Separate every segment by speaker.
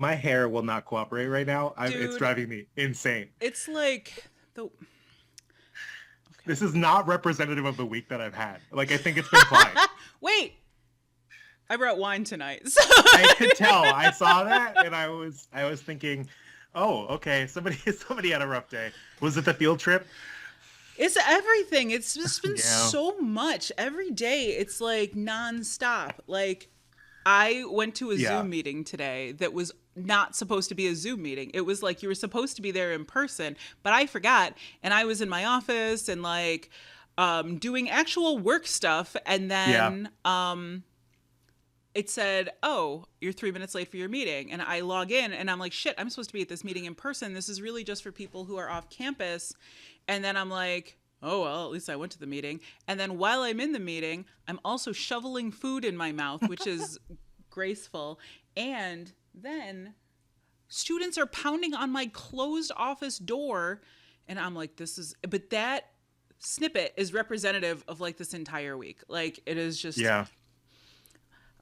Speaker 1: My hair will not cooperate right now. It's
Speaker 2: Dude,
Speaker 1: driving me insane.
Speaker 2: it's like the okay.
Speaker 1: This is not representative of the week that I've had. Like, I think it's been fine.
Speaker 2: Wait, I brought wine tonight. So
Speaker 1: I could tell. I saw that, and I was thinking, oh, okay, somebody had a rough day. Was it the field trip?
Speaker 2: it's everything. It's just been
Speaker 1: Yeah.
Speaker 2: so much. Every day it's like nonstop. Like I went to a
Speaker 1: Yeah.
Speaker 2: Zoom meeting today that was not supposed to be a Zoom meeting. It was like you were supposed to be there in person, but I forgot and I was in my office and like doing actual work stuff and
Speaker 1: Yeah.
Speaker 2: then it said, "Oh, you're 3 minutes late for your meeting." And I log in and I'm like, "Shit, I'm supposed to be at this meeting in person. This is really just for people who are off campus." And then I'm like, "Oh, well, at least I went to the meeting." And then while I'm in the meeting, I'm also shoveling food in my mouth, which is graceful. And then students are pounding on my closed office door. And I'm like, but that snippet is representative of like this entire week. Like, it is just,
Speaker 1: Yeah.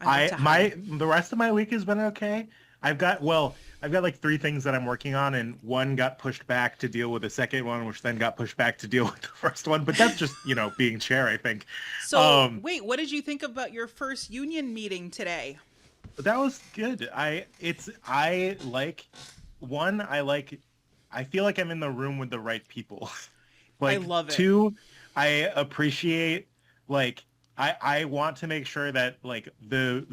Speaker 2: I have to hide.
Speaker 1: The rest of my week has been okay. I've got like three things that I'm working on, and one got pushed back to deal with the second one, which then got pushed back to deal with the first one. But that's just, being chair, I think.
Speaker 2: So, wait, what did you think about your first union meeting today?
Speaker 1: But that was good. I feel like I'm in the room with the right people.
Speaker 2: I
Speaker 1: Like,
Speaker 2: love it.
Speaker 1: two, I appreciate, like, I want to make sure that like the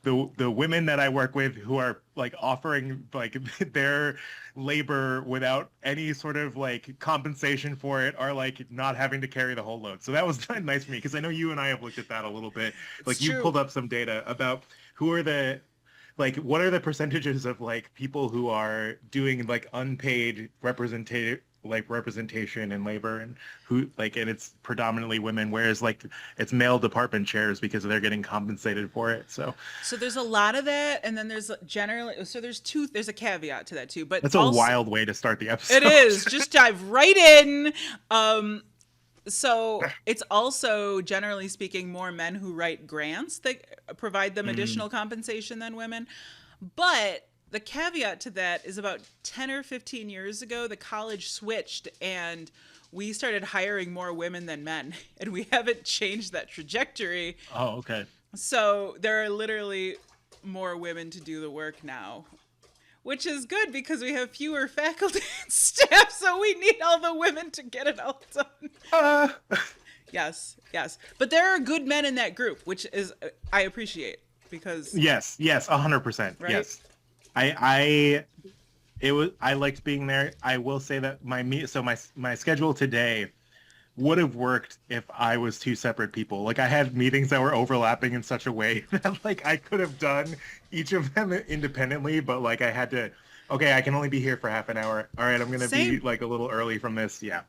Speaker 1: women that I work with who are like offering like their labor without any sort of like compensation for it are like not having to carry the whole load. So that was nice for me because I know you and I have looked at that a little bit.
Speaker 2: It's
Speaker 1: Like you
Speaker 2: true.
Speaker 1: pulled up some data about who are the like what are the percentages of like people who are doing like unpaid representation in labor, and who like, and it's predominantly women, whereas like it's male department chairs because they're getting compensated for it. So
Speaker 2: So there's a lot of that, and then there's a caveat to that too, but
Speaker 1: that's a
Speaker 2: also
Speaker 1: wild way to start the
Speaker 2: it
Speaker 1: episode.
Speaker 2: is just dive right in. Um, so it's also generally speaking more men who write grants that provide them
Speaker 1: Mm,
Speaker 2: additional compensation than women. But the caveat to that is about 10 or 15 years ago, the college switched and we started hiring more women than men. And we haven't changed that trajectory.
Speaker 1: oh, okay.
Speaker 2: So there are literally more women to do the work now, which is good because we have fewer faculty and staff. So we need all the women to get it all done.
Speaker 1: Uh,
Speaker 2: Yes, yes. But there are good men in that group, which is I appreciate because
Speaker 1: yes, 100%.
Speaker 2: right.
Speaker 1: Yes. I I liked being there. I will say that my schedule today would have worked if I was two separate people. Like I had meetings that were overlapping in such a way that like I could have done each of them independently, but like I had to, okay, I can only be here for half an hour. All right, I'm gonna be
Speaker 2: Same.
Speaker 1: like a little early from this. Yeah.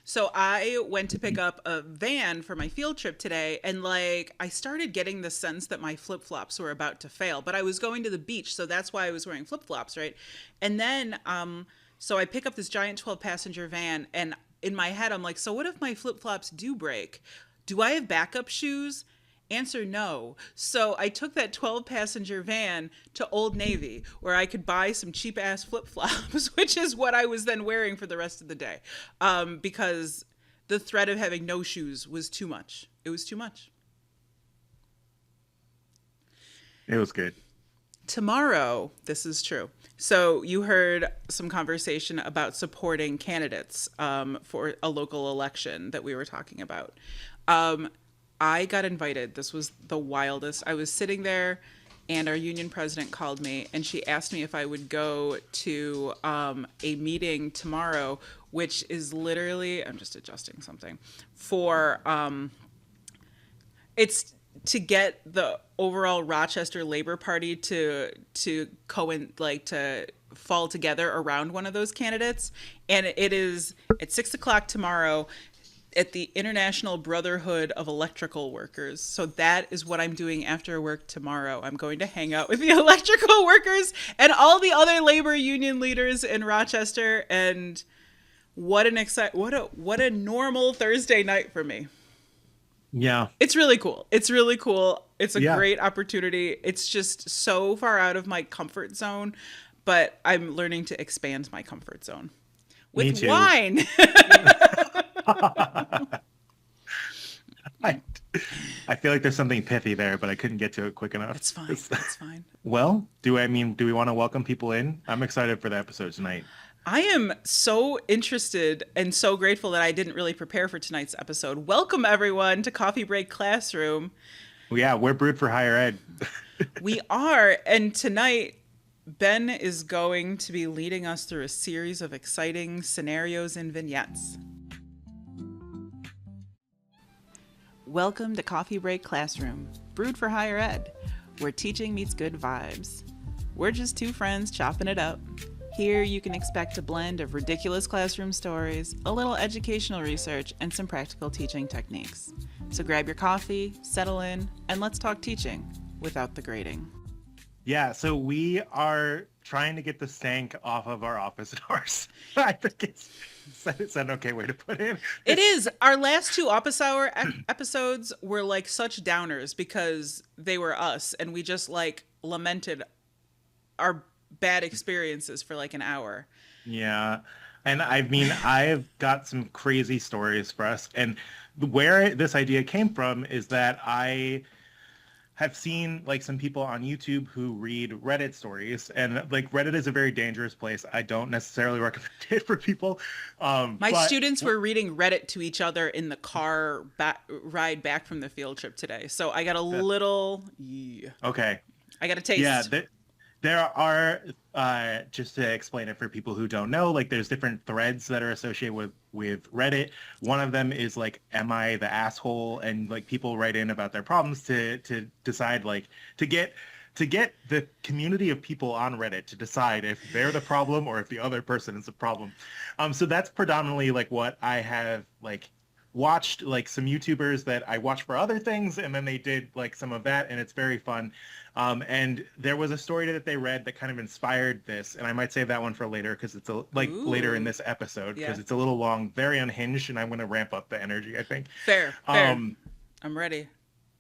Speaker 2: So I went to pick up a van for my field trip today, and like I started getting the sense that my flip flops were about to fail. But I was going to the beach, so that's why I was wearing flip flops, right? And then, so I pick up this giant 12-passenger van, and in my head, I'm like, so what if my flip flops do break? Do I have backup shoes? Answer no. So I took that 12-passenger van to Old Navy where I could buy some cheap ass flip flops, which is what I was then wearing for the rest of the day. Because the threat of having no shoes was too much. It was too much.
Speaker 1: It was good.
Speaker 2: Tomorrow, this is true. So you heard some conversation about supporting candidates for a local election that we were talking about. Um, I got invited. This was the wildest. I was sitting there, and our union president called me, and she asked me if I would go to a meeting tomorrow, which is literally, I'm just adjusting something, for it's to get the overall Rochester Labor Party to fall together around one of those candidates, and it is at 6 o'clock tomorrow at the International Brotherhood of Electrical Workers. So that is what I'm doing after work tomorrow. I'm going to hang out with the electrical workers and all the other labor union leaders in Rochester. And what a normal Thursday night for me.
Speaker 1: Yeah.
Speaker 2: It's really cool. It's really cool. It's a
Speaker 1: Yeah.
Speaker 2: great opportunity. It's just so far out of my comfort zone, but I'm learning to expand my comfort zone with
Speaker 1: Me too.
Speaker 2: wine.
Speaker 1: I, I feel like there's something pithy there, but I couldn't get to it quick enough.
Speaker 2: It's fine. It's fine.
Speaker 1: Well, do we want to welcome people in? I'm excited for the episode tonight.
Speaker 2: I am so interested and so grateful that I didn't really prepare for tonight's episode. Welcome, everyone, to Coffee Break Classroom.
Speaker 1: Well, yeah, we're brewed for higher ed.
Speaker 2: We are, and tonight, Ben is going to be leading us through a series of exciting scenarios and vignettes. Welcome to Coffee Break Classroom, brewed for higher ed, where teaching meets good vibes. We're just two friends chopping it up. Here you can expect a blend of ridiculous classroom stories, a little educational research, and some practical teaching techniques. So grab your coffee, settle in, and let's talk teaching without the grading.
Speaker 1: Yeah, so we are trying to get the stank off of our office doors. I think it's an okay way to put it.
Speaker 2: It is. Our last two Office Hour episodes were like such downers because they were us and we just like lamented our bad experiences for like an hour.
Speaker 1: Yeah. And I mean, I've got some crazy stories for us. And where this idea came from is that I have seen like some people on YouTube who read Reddit stories, and like Reddit is a very dangerous place. I don't necessarily recommend it for people.
Speaker 2: My
Speaker 1: But
Speaker 2: students were reading Reddit to each other in the car ride back from the field trip today. So I got a little, yeah,
Speaker 1: okay.
Speaker 2: I got a taste.
Speaker 1: Yeah, there are, just to explain it for people who don't know, like there's different threads that are associated with Reddit. One of them is like, am I the asshole? And like people write in about their problems to decide like to get the community of people on Reddit to decide if they're the problem or if the other person is the problem. So that's predominantly like what I have like watched, like some YouTubers that I watch for other things, and then they did like some of that, and it's very fun. And there was a story that they read that kind of inspired this, and I might save that one for later because it's later in this episode because it's a little long, very unhinged, and I'm going to ramp up the energy, I think.
Speaker 2: Fair. I'm ready.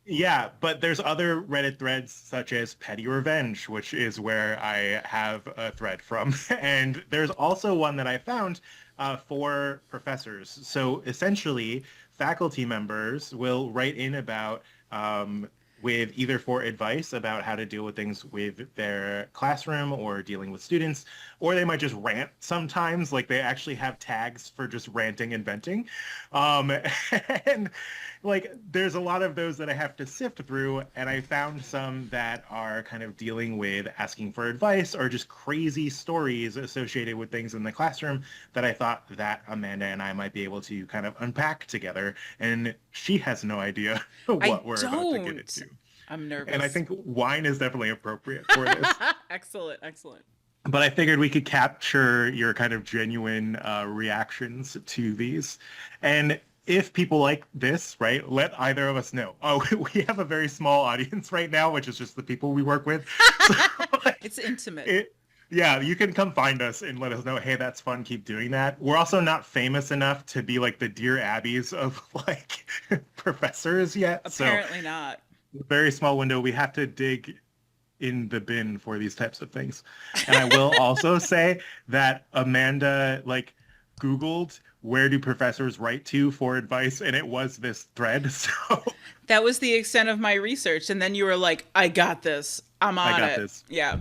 Speaker 1: Yeah, but there's other Reddit threads such as Petty Revenge, which is where I have a thread from. And there's also one that I found for professors. So essentially, faculty members will write in about with either for advice about how to deal with things with their classroom or dealing with students, or they might just rant sometimes, like they actually have tags for just ranting and venting. And like there's a lot of those that I have to sift through, and I found some that are kind of dealing with asking for advice or just crazy stories associated with things in the classroom that I thought that Amanda and I might be able to kind of unpack together. And she has no idea what we're about to get into.
Speaker 2: I'm nervous.
Speaker 1: And I think wine is definitely appropriate for this.
Speaker 2: Excellent, excellent.
Speaker 1: But I figured we could capture your kind of genuine reactions to these. And if people like this, right, let either of us know. Oh, we have a very small audience right now, which is just the people we work with. So, like,
Speaker 2: it's intimate.
Speaker 1: Yeah, you can come find us and let us know, hey, that's fun, keep doing that. We're also not famous enough to be like the Dear Abbeys of like professors yet.
Speaker 2: Apparently not.
Speaker 1: Very small window. We have to dig in the bin for these types of things. And I will also say that Amanda like Googled where do professors write to for advice, and it was this thread. So
Speaker 2: that was the extent of my research. And then you were like, I got this. I'm on it. I got this. Yeah.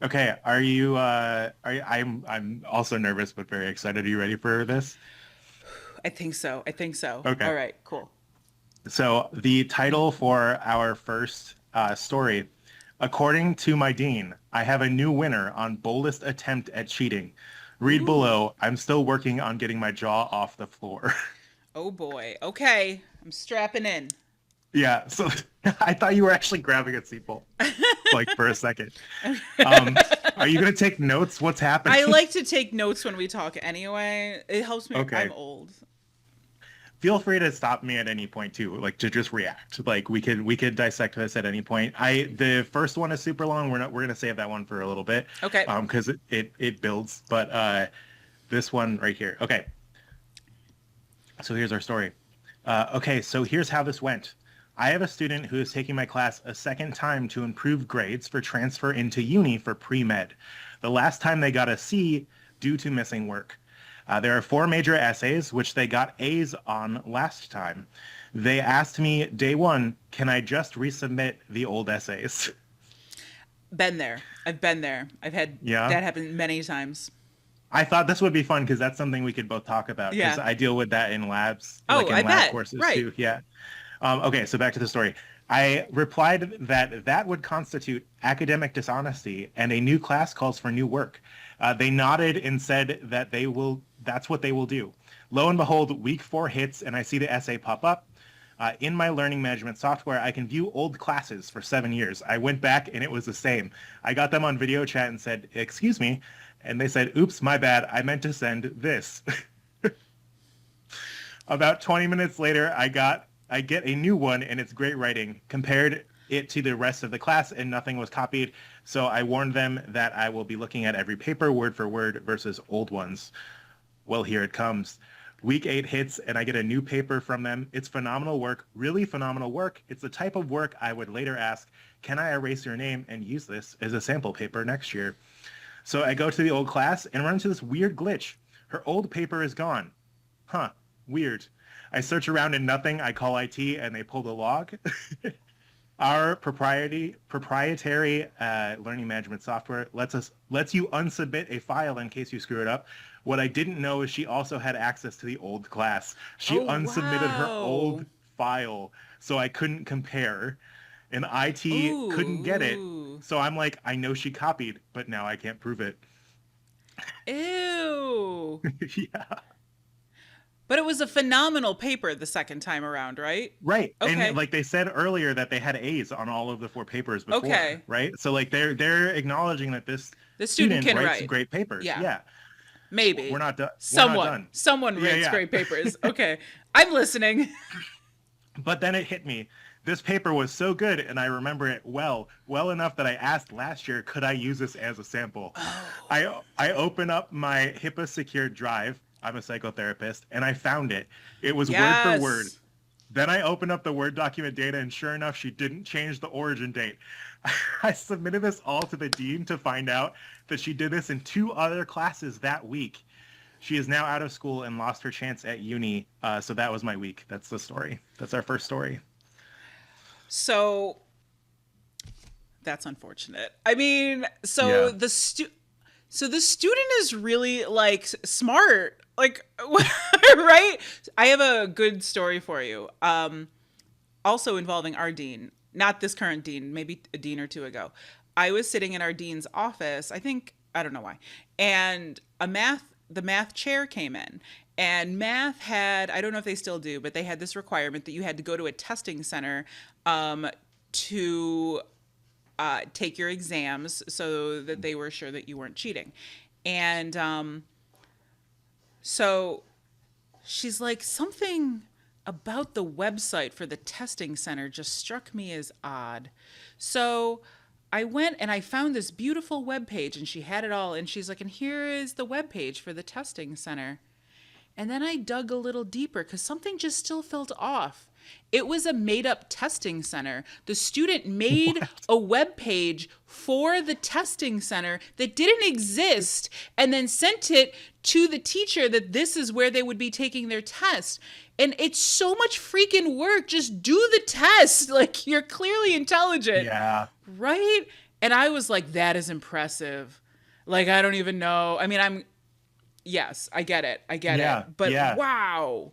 Speaker 1: Okay. I'm also nervous but very excited. Are you ready for this?
Speaker 2: I think so.
Speaker 1: Okay.
Speaker 2: All right, cool.
Speaker 1: So the title for our first story, according to my dean, I have a new winner on boldest attempt at cheating. Read below. I'm still working on getting my jaw off the floor.
Speaker 2: Oh boy. Okay. I'm strapping in.
Speaker 1: Yeah. So I thought you were actually grabbing a seatbelt like for a second. Are you going to take notes? What's happening?
Speaker 2: I like to take notes when we talk anyway. It helps me. Okay. I'm old.
Speaker 1: Feel free to stop me at any point too, like to just react. Like we could dissect this at any point. The first one is super long. We're gonna save that one for a little bit.
Speaker 2: Okay.
Speaker 1: Because it builds. But this one right here. Okay. So here's our story. Okay, so here's how this went. I have a student who is taking my class a second time to improve grades for transfer into uni for pre-med. The last time they got a C due to missing work. There are four major essays, which they got A's on last time. They asked me day one, can I just resubmit the old essays?
Speaker 2: Been there. I've been there. I've had
Speaker 1: Yeah.
Speaker 2: that happen many times.
Speaker 1: I thought this would be fun because that's something we could both talk about because
Speaker 2: Yeah.
Speaker 1: I deal with that in labs, like
Speaker 2: Oh,
Speaker 1: in
Speaker 2: I
Speaker 1: lab
Speaker 2: bet.
Speaker 1: courses
Speaker 2: Right.
Speaker 1: too. Yeah. Okay, so back to the story. I replied that that would constitute academic dishonesty and a new class calls for new work. They nodded and said that that's what they will do. Lo and behold, week four hits and I see the essay pop up. In my learning management software, I can view old classes for 7 years. I went back and it was the same. I got them on video chat and said, excuse me. And they said, oops, my bad. I meant to send this. About 20 minutes later, I get a new one and it's great writing. Compared it to the rest of the class and nothing was copied. So I warned them that I will be looking at every paper word for word versus old ones. Well, here it comes. Week 8 hits and I get a new paper from them. It's phenomenal work, really phenomenal work. It's the type of work I would later ask, can I erase your name and use this as a sample paper next year? So I go to the old class and run into this weird glitch. Her old paper is gone. Huh, weird. I search around and nothing. I call IT and they pull the log. Our proprietary learning management software lets you unsubmit a file in case you screw it up. What I didn't know is she also had access to the old class. She
Speaker 2: Oh,
Speaker 1: unsubmitted her
Speaker 2: wow.
Speaker 1: old file, so I couldn't compare. And IT couldn't get it.
Speaker 2: Ooh.
Speaker 1: So I'm like, I know she copied, but now I can't prove it.
Speaker 2: Ew.
Speaker 1: Yeah.
Speaker 2: But it was a phenomenal paper the second time around, right?
Speaker 1: Right. And
Speaker 2: Okay.
Speaker 1: like they said earlier that they had A's on all of the four papers before,
Speaker 2: Okay.
Speaker 1: right? So like they're acknowledging that this
Speaker 2: The student
Speaker 1: student
Speaker 2: can
Speaker 1: writes
Speaker 2: write.
Speaker 1: great papers.
Speaker 2: Yeah.
Speaker 1: Yeah. We're
Speaker 2: Maybe.
Speaker 1: not done. We're not
Speaker 2: Someone.
Speaker 1: done.
Speaker 2: Someone
Speaker 1: Yeah,
Speaker 2: writes
Speaker 1: yeah.
Speaker 2: great papers. Okay. I'm listening.
Speaker 1: But then it hit me. This paper was so good and I remember it well enough that I asked last year, could I use this as a sample? I open up my HIPAA secured drive. I'm a psychotherapist and I found it. It was word for word.
Speaker 2: Yes.
Speaker 1: Then I opened up the Word document data and sure enough, she didn't change the origin date. I submitted this all to the dean to find out that she did this in two other classes that week. She is now out of school and lost her chance at uni. So that was my week. That's the story. That's our first story.
Speaker 2: So that's unfortunate. I mean,
Speaker 1: Yeah.
Speaker 2: so the student is really like smart. Like right? I have a good story for you. Also involving our dean, not this current dean, maybe a dean or two ago. I was sitting in our dean's office, I don't know why. And the math chair came in. And math had, I don't know if they still do, but they had this requirement that you had to go to a testing center to take your exams so that they were sure that you weren't cheating. And so she's like, something about the website for the testing center just struck me as odd. So I went and I found this beautiful web page and she had it all. And she's like, and here is the web page for the testing center. And then I dug a little deeper because something just still felt off. It was a made up testing center. The student made a web page for the testing center that didn't exist and then sent it to the teacher that this is where they would be taking their test. And it's so much freaking work. Just do the test. Like, you're clearly intelligent.
Speaker 1: Yeah.
Speaker 2: Right? And I was like, that is impressive. Like, I don't even know. I mean, yes, I get it.
Speaker 1: Yeah,
Speaker 2: But
Speaker 1: yeah.
Speaker 2: wow.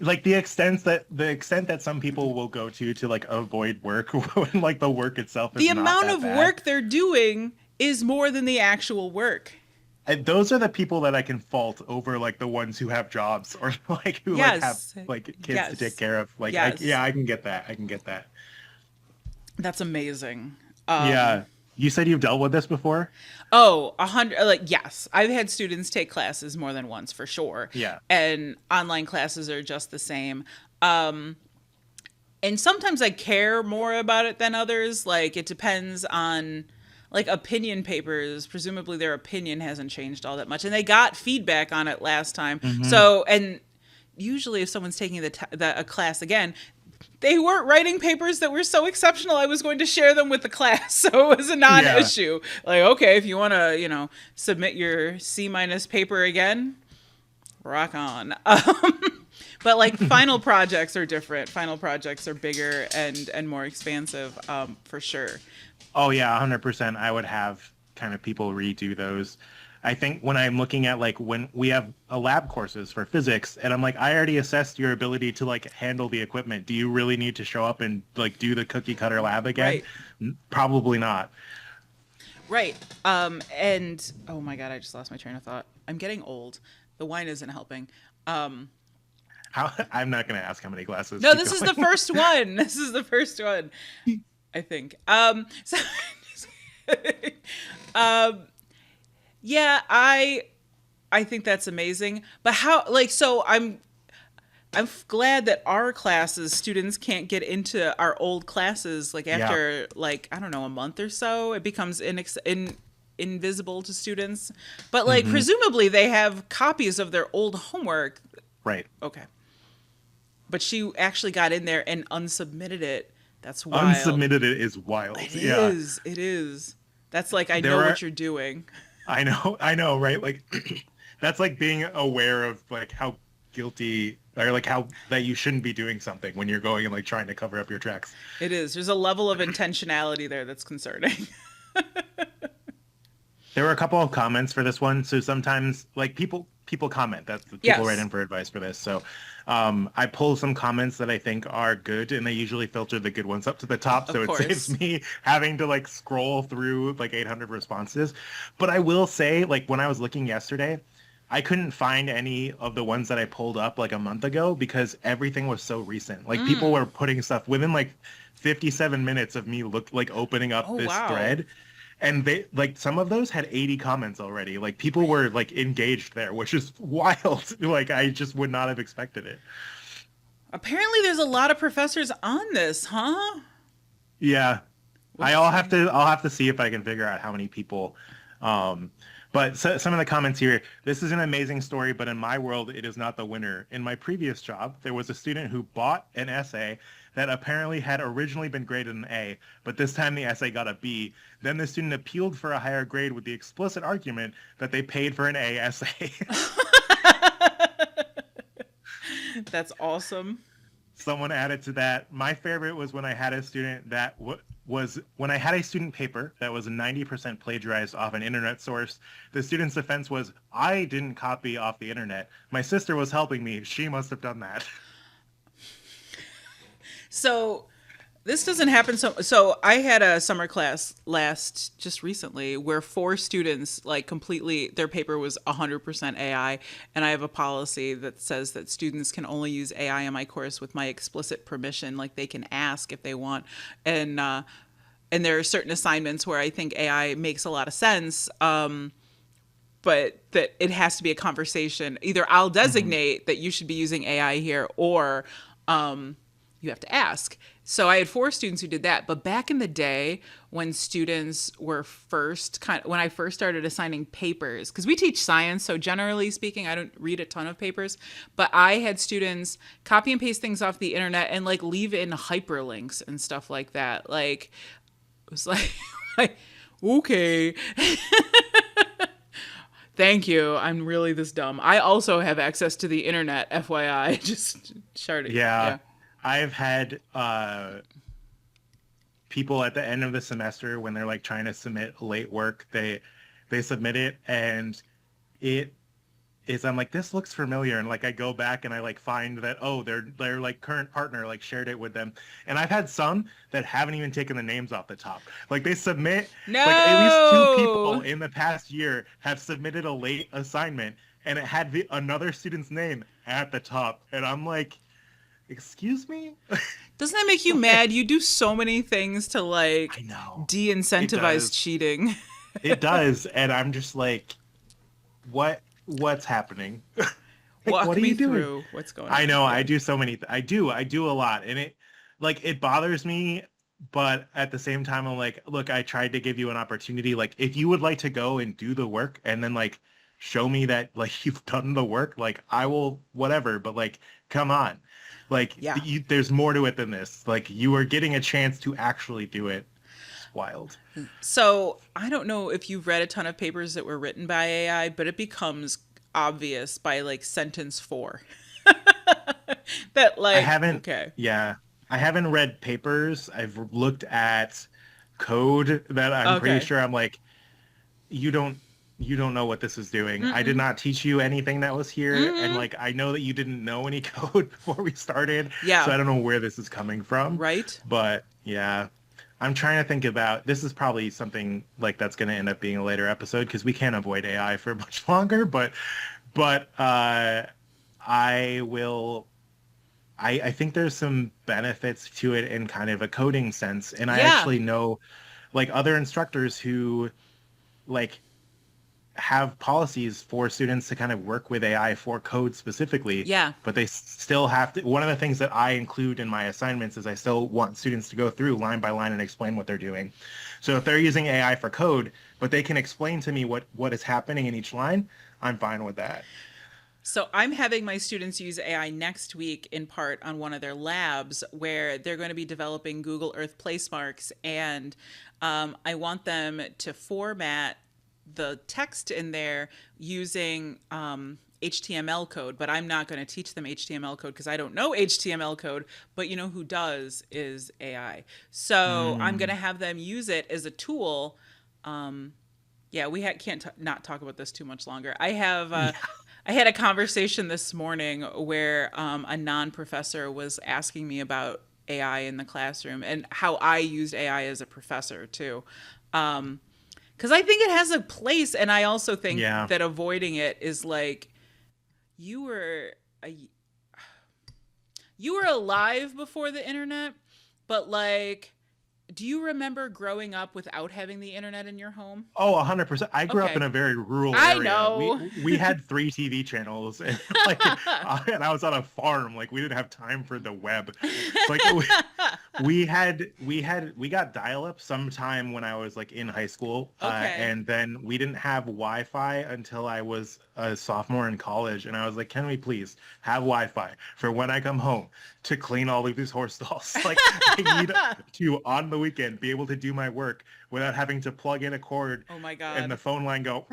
Speaker 1: Like the extent that some people will go to like avoid work when like the work itself is
Speaker 2: The
Speaker 1: not
Speaker 2: amount
Speaker 1: that
Speaker 2: of
Speaker 1: bad.
Speaker 2: work they're doing is more than the actual work.
Speaker 1: And those are the people that I can fault over like the ones who have jobs or like who like have
Speaker 2: Yes.
Speaker 1: like kids to
Speaker 2: Yes.
Speaker 1: take care of. Like
Speaker 2: Yes.
Speaker 1: yeah, I can get that. I can get that.
Speaker 2: That's amazing.
Speaker 1: Yeah. You said you've dealt with this before?
Speaker 2: Oh, 100, like, yes. I've had students take classes more than once for sure.
Speaker 1: Yeah.
Speaker 2: And online classes are just the same. And sometimes I care more about it than others. Like, it depends on, like, opinion papers. Presumably their opinion hasn't changed all that much. And they got feedback on it last time.
Speaker 1: Mm-hmm.
Speaker 2: So, and usually if someone's taking a class again, they weren't writing papers that were so exceptional I was going to share them with the class. So it was a
Speaker 1: Yeah.
Speaker 2: non-issue. Like, okay, if you want to, submit your C minus paper again, rock on. But like final projects are different. Final projects are bigger and more expansive, for sure.
Speaker 1: Oh yeah, 100%. I would have kind of people redo those. I think when I'm looking at like when we have a lab courses for physics and I'm like, I already assessed your ability to like handle the equipment. Do you really need to show up and like do the cookie cutter lab again?
Speaker 2: Right.
Speaker 1: Probably not.
Speaker 2: Right. And oh my god, I just lost my train of thought. I'm getting old. The wine isn't helping. Um,
Speaker 1: How I'm not going to ask how many glasses.
Speaker 2: no,
Speaker 1: Keep
Speaker 2: this is the
Speaker 1: going.
Speaker 2: first one. This is the first one, I think. So, um, yeah, I think that's amazing. But how, like, so I'm glad that our classes, students can't get into our old classes like
Speaker 1: Yeah.
Speaker 2: after like I don't know a month or so. It becomes invisible to students. But like
Speaker 1: Hmm.
Speaker 2: presumably they have copies of their old homework.
Speaker 1: Right.
Speaker 2: Okay, but she actually got in there and unsubmitted it. That's wild.
Speaker 1: Unsubmitted it is wild.
Speaker 2: It
Speaker 1: Yeah.
Speaker 2: is. It is. That's like I
Speaker 1: There
Speaker 2: know
Speaker 1: are
Speaker 2: what you're doing.
Speaker 1: I know, right? Like that's like being aware of like how guilty or like how that you shouldn't be doing something when you're going and like trying to cover up your tracks.
Speaker 2: It is. There's a level of intentionality there that's concerning.
Speaker 1: There were a couple of comments for this one, so sometimes like people comment. That's the people write
Speaker 2: Yes,
Speaker 1: in for advice for this. So I pull some comments that I think are good, and they usually filter the good ones up to the top,
Speaker 2: of
Speaker 1: so it
Speaker 2: course.
Speaker 1: saves me having to like scroll through like 800 responses. But I will say, like when I was looking yesterday, I couldn't find any of the ones that I pulled up like a month ago because everything was so recent. Like people
Speaker 2: Mm.
Speaker 1: were putting stuff within like 57 minutes of me like opening up
Speaker 2: Oh
Speaker 1: this
Speaker 2: wow.
Speaker 1: thread, and they like some of those had 80 comments already. Like people were like engaged there, which is wild. Like I just would not have expected it.
Speaker 2: Apparently, there's a lot of professors on this, huh?
Speaker 1: Yeah.
Speaker 2: What's strange?
Speaker 1: I'll have to see if I can figure out how many people. Um, but some of the comments here, this is an amazing story, but in my world, it is not the winner. In my previous job, there was a student who bought an essay that apparently had originally been graded an A, but this time the essay got a B. Then the student appealed for a higher grade with the explicit argument that they paid for an A essay.
Speaker 2: That's awesome.
Speaker 1: Someone added to that. My favorite was when I had a student that was when I had a student paper that was 90% plagiarized off an internet source. The student's defense was, I didn't copy off the internet. My sister was helping me. She must have done that.
Speaker 2: So this doesn't happen. So I had a summer class last just recently where four students like completely their paper was 100% AI, and I have a policy that says that students can only use AI in my course with my explicit permission. Like they can ask if they want, and there are certain assignments where I think AI makes a lot of sense. But that it has to be a conversation. Either I'll
Speaker 1: Hmm.
Speaker 2: designate that you should be using AI here, or you have to ask. So I had four students who did that. But back in the day, when students were when I first started assigning papers, because we teach science, so generally speaking, I don't read a ton of papers, but I had students copy and paste things off the internet and like leave in hyperlinks and stuff like that. Like it was like, like okay, thank you. I'm really this dumb. I also have access to the internet, FYI. Just sharding.
Speaker 1: Yeah.
Speaker 2: Yeah.
Speaker 1: I've had people at the end of the semester when they're like trying to submit late work, they submit it and it is I'm like, this looks familiar, and like I go back and I like find that, oh, their like current partner like shared it with them. And I've had some that haven't even taken the names off the top. Like they submit, like at least two people
Speaker 2: No.
Speaker 1: in the past year have submitted a late assignment and it had another student's name at the top, and I'm like, excuse me.
Speaker 2: Doesn't that make you
Speaker 1: Like,
Speaker 2: mad? You do so many things to
Speaker 1: I
Speaker 2: like
Speaker 1: know it
Speaker 2: de-incentivize
Speaker 1: does,
Speaker 2: cheating.
Speaker 1: it does, and I'm just like, what's happening? Like, what
Speaker 2: Walk
Speaker 1: are
Speaker 2: me
Speaker 1: you doing?
Speaker 2: through what's going
Speaker 1: I
Speaker 2: on.
Speaker 1: know I
Speaker 2: Yeah.
Speaker 1: do so many. I do a lot, and it like it bothers me. But at the same time, I'm like, look, I tried to give you an opportunity. Like, if you would like to go and do the work, and then like show me that like you've done the work. Like I will whatever, but like come on. Like
Speaker 2: Yeah.
Speaker 1: there's more to it than this. Like you are getting a chance to actually do it. It's wild.
Speaker 2: So I don't know if you've read a ton of papers that were written by AI, but it becomes obvious by like sentence four that
Speaker 1: I
Speaker 2: like,
Speaker 1: haven't,
Speaker 2: okay.
Speaker 1: yeah, I haven't read papers. I've looked at code that I'm pretty
Speaker 2: Okay.
Speaker 1: sure I'm like, you don't, you don't know what this is doing. I did
Speaker 2: Mm-mm.
Speaker 1: not teach you anything that was here. And
Speaker 2: Mm-hmm.
Speaker 1: like, I know that you didn't know any code before we started. So
Speaker 2: Yeah.
Speaker 1: I don't know where this is coming from.
Speaker 2: Right.
Speaker 1: But yeah, I'm trying to think about, this is probably something like that's going to end up being a later episode because we can't avoid AI for much longer. But I will I think there's some benefits to it in kind of a coding sense. And I
Speaker 2: Yeah.
Speaker 1: actually know like other instructors who like have policies for students to kind of work with AI for code specifically,
Speaker 2: Yeah.
Speaker 1: but they still have to. One of the things that I include in my assignments is I still want students to go through line by line and explain what they're doing. So if they're using AI for code, but they can explain to me what is happening in each line, I'm fine with that.
Speaker 2: So I'm having my students use AI next week in part on one of their labs where they're going to be developing Google Earth placemarks, and I want them to format the text in there using HTML code, but I'm not going to teach them HTML code because I don't know HTML code, but you know who does is AI. So I'm going to
Speaker 1: Mm,
Speaker 2: have them use it as a tool. Yeah, we can't not talk about this too much longer.
Speaker 1: yeah.
Speaker 2: I had a conversation this morning where a non-professor was asking me about AI in the classroom and how I used AI as a professor too. Because I think it has a place, and I also think
Speaker 1: Yeah.
Speaker 2: that avoiding it is like you were a, you were alive before the internet, but like, do you remember growing up without having the internet in your home?
Speaker 1: Oh, 100%. I grew up in
Speaker 2: Okay,
Speaker 1: a very rural
Speaker 2: I
Speaker 1: area.
Speaker 2: know.
Speaker 1: We had three TV channels and like and I was on a farm. Like we didn't have time for the web. Like we got dial-up sometime when I was like in high school,
Speaker 2: Okay.
Speaker 1: and then we didn't have Wi-Fi until I was a sophomore in college, and I was like, can we please have Wi-Fi for when I come home to clean all of these horse stalls? Like I need to on the weekend be able to do my work without having to plug in a cord
Speaker 2: Oh my
Speaker 1: and the
Speaker 2: God.
Speaker 1: phone line go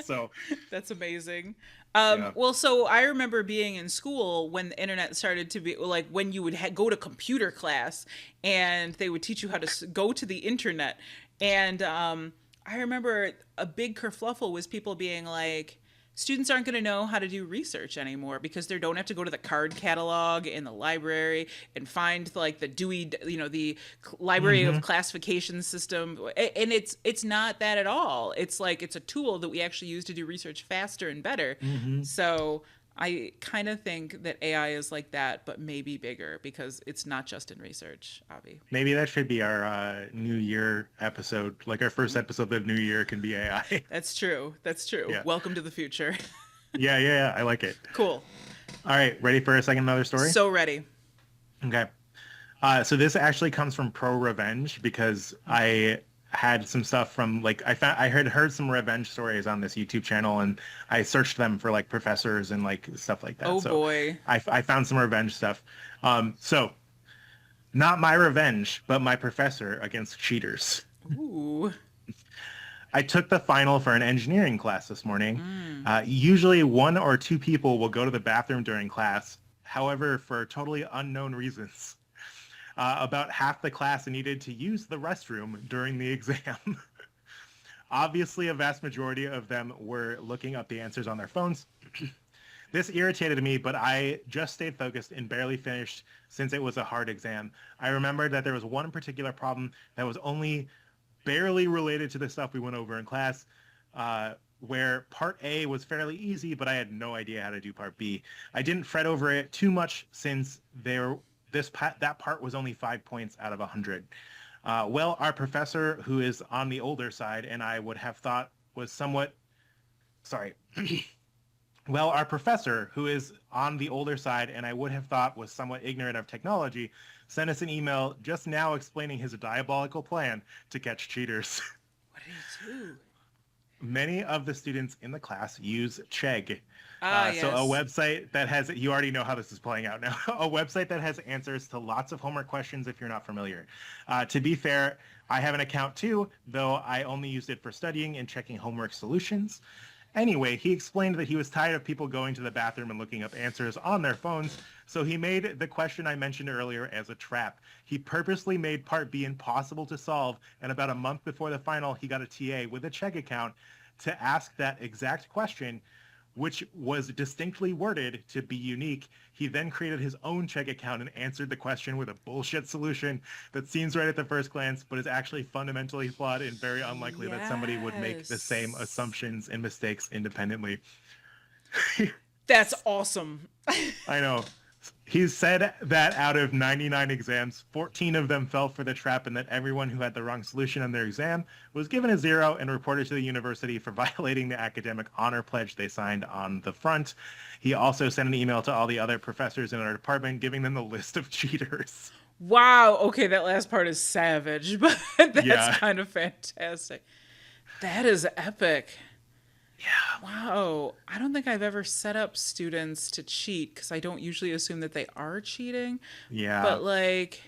Speaker 1: so
Speaker 2: That's amazing.
Speaker 1: yeah.
Speaker 2: Well, so I remember being in school when the internet started to be like when you would go to computer class and they would teach you how to go to the internet. And I remember a big kerfluffle was people being like, students aren't going to know how to do research anymore because they don't have to go to the card catalog in the library and find like the Dewey, the Library of
Speaker 1: Hmm.
Speaker 2: Classification System. And it's not that at all. It's like it's a tool that we actually use to do research faster and better.
Speaker 1: Hmm.
Speaker 2: So I kind of think that AI is like that, but maybe bigger because it's not just in research, Avi.
Speaker 1: Maybe that should be our New Year episode. Like our first episode of the New Year can be AI.
Speaker 2: That's true. That's true.
Speaker 1: Yeah.
Speaker 2: Welcome to the future.
Speaker 1: Yeah. I like it.
Speaker 2: Cool.
Speaker 1: All right, ready for a second another story?
Speaker 2: So ready.
Speaker 1: Okay. So this actually comes from Pro Revenge because I had some stuff from like I had heard some revenge stories on this YouTube channel and I searched them for like professors and like stuff like that.
Speaker 2: Oh
Speaker 1: So
Speaker 2: boy.
Speaker 1: I found some revenge stuff. So not my revenge, but my professor against cheaters.
Speaker 2: Ooh.
Speaker 1: I took the final for an engineering class this morning.
Speaker 2: Mm.
Speaker 1: Usually one or two people will go to the bathroom during class. However, for totally unknown reasons, about half the class needed to use the restroom during the exam. Obviously, a vast majority of them were looking up the answers on their phones. This irritated me, but I just stayed focused and barely finished since it was a hard exam. I remembered that there was one particular problem that was only barely related to the stuff we went over in class, where part A was fairly easy, but I had no idea how to do part B. I didn't fret over it too much since that part was only 5 points out of 100. Well, our professor, who is on the older side, and I would have thought was somewhat sorry. Well, our professor, who is on the older side and I would have thought was somewhat ignorant of technology, sent us an email just now explaining his diabolical plan to catch cheaters.
Speaker 2: What did he do?
Speaker 1: many of the students in the class use Chegg.
Speaker 2: Ah,
Speaker 1: So a
Speaker 2: yes.
Speaker 1: website that has, you already know how this is playing out now, a website that has answers to lots of homework questions if you're not familiar. To be fair, I have an account too, though I only used it for studying and checking homework solutions. Anyway, he explained that he was tired of people going to the bathroom and looking up answers on their phones, so he made the question I mentioned earlier as a trap. He purposely made Part B impossible to solve, and about a month before the final, he got a TA with a Chegg account to ask that exact question, which was distinctly worded to be unique. He then created his own Chegg account and answered the question with a bullshit solution that seems right at the first glance, but is actually fundamentally flawed and very unlikely that somebody would make the same
Speaker 2: Yes.
Speaker 1: assumptions and mistakes independently.
Speaker 2: That's awesome.
Speaker 1: I know. He said that out of 99 exams, 14 of them fell for the trap, and that everyone who had the wrong solution on their exam was given a zero and reported to the university for violating the academic honor pledge they signed on the front. He also sent an email to all the other professors in our department giving them the list of cheaters.
Speaker 2: Wow. Okay, that last part is savage, but that's
Speaker 1: Yeah.
Speaker 2: kind of fantastic. That is epic.
Speaker 1: Yeah.
Speaker 2: Wow. I don't think I've ever set up students to cheat because I don't usually assume that they are cheating.
Speaker 1: Yeah.
Speaker 2: But like,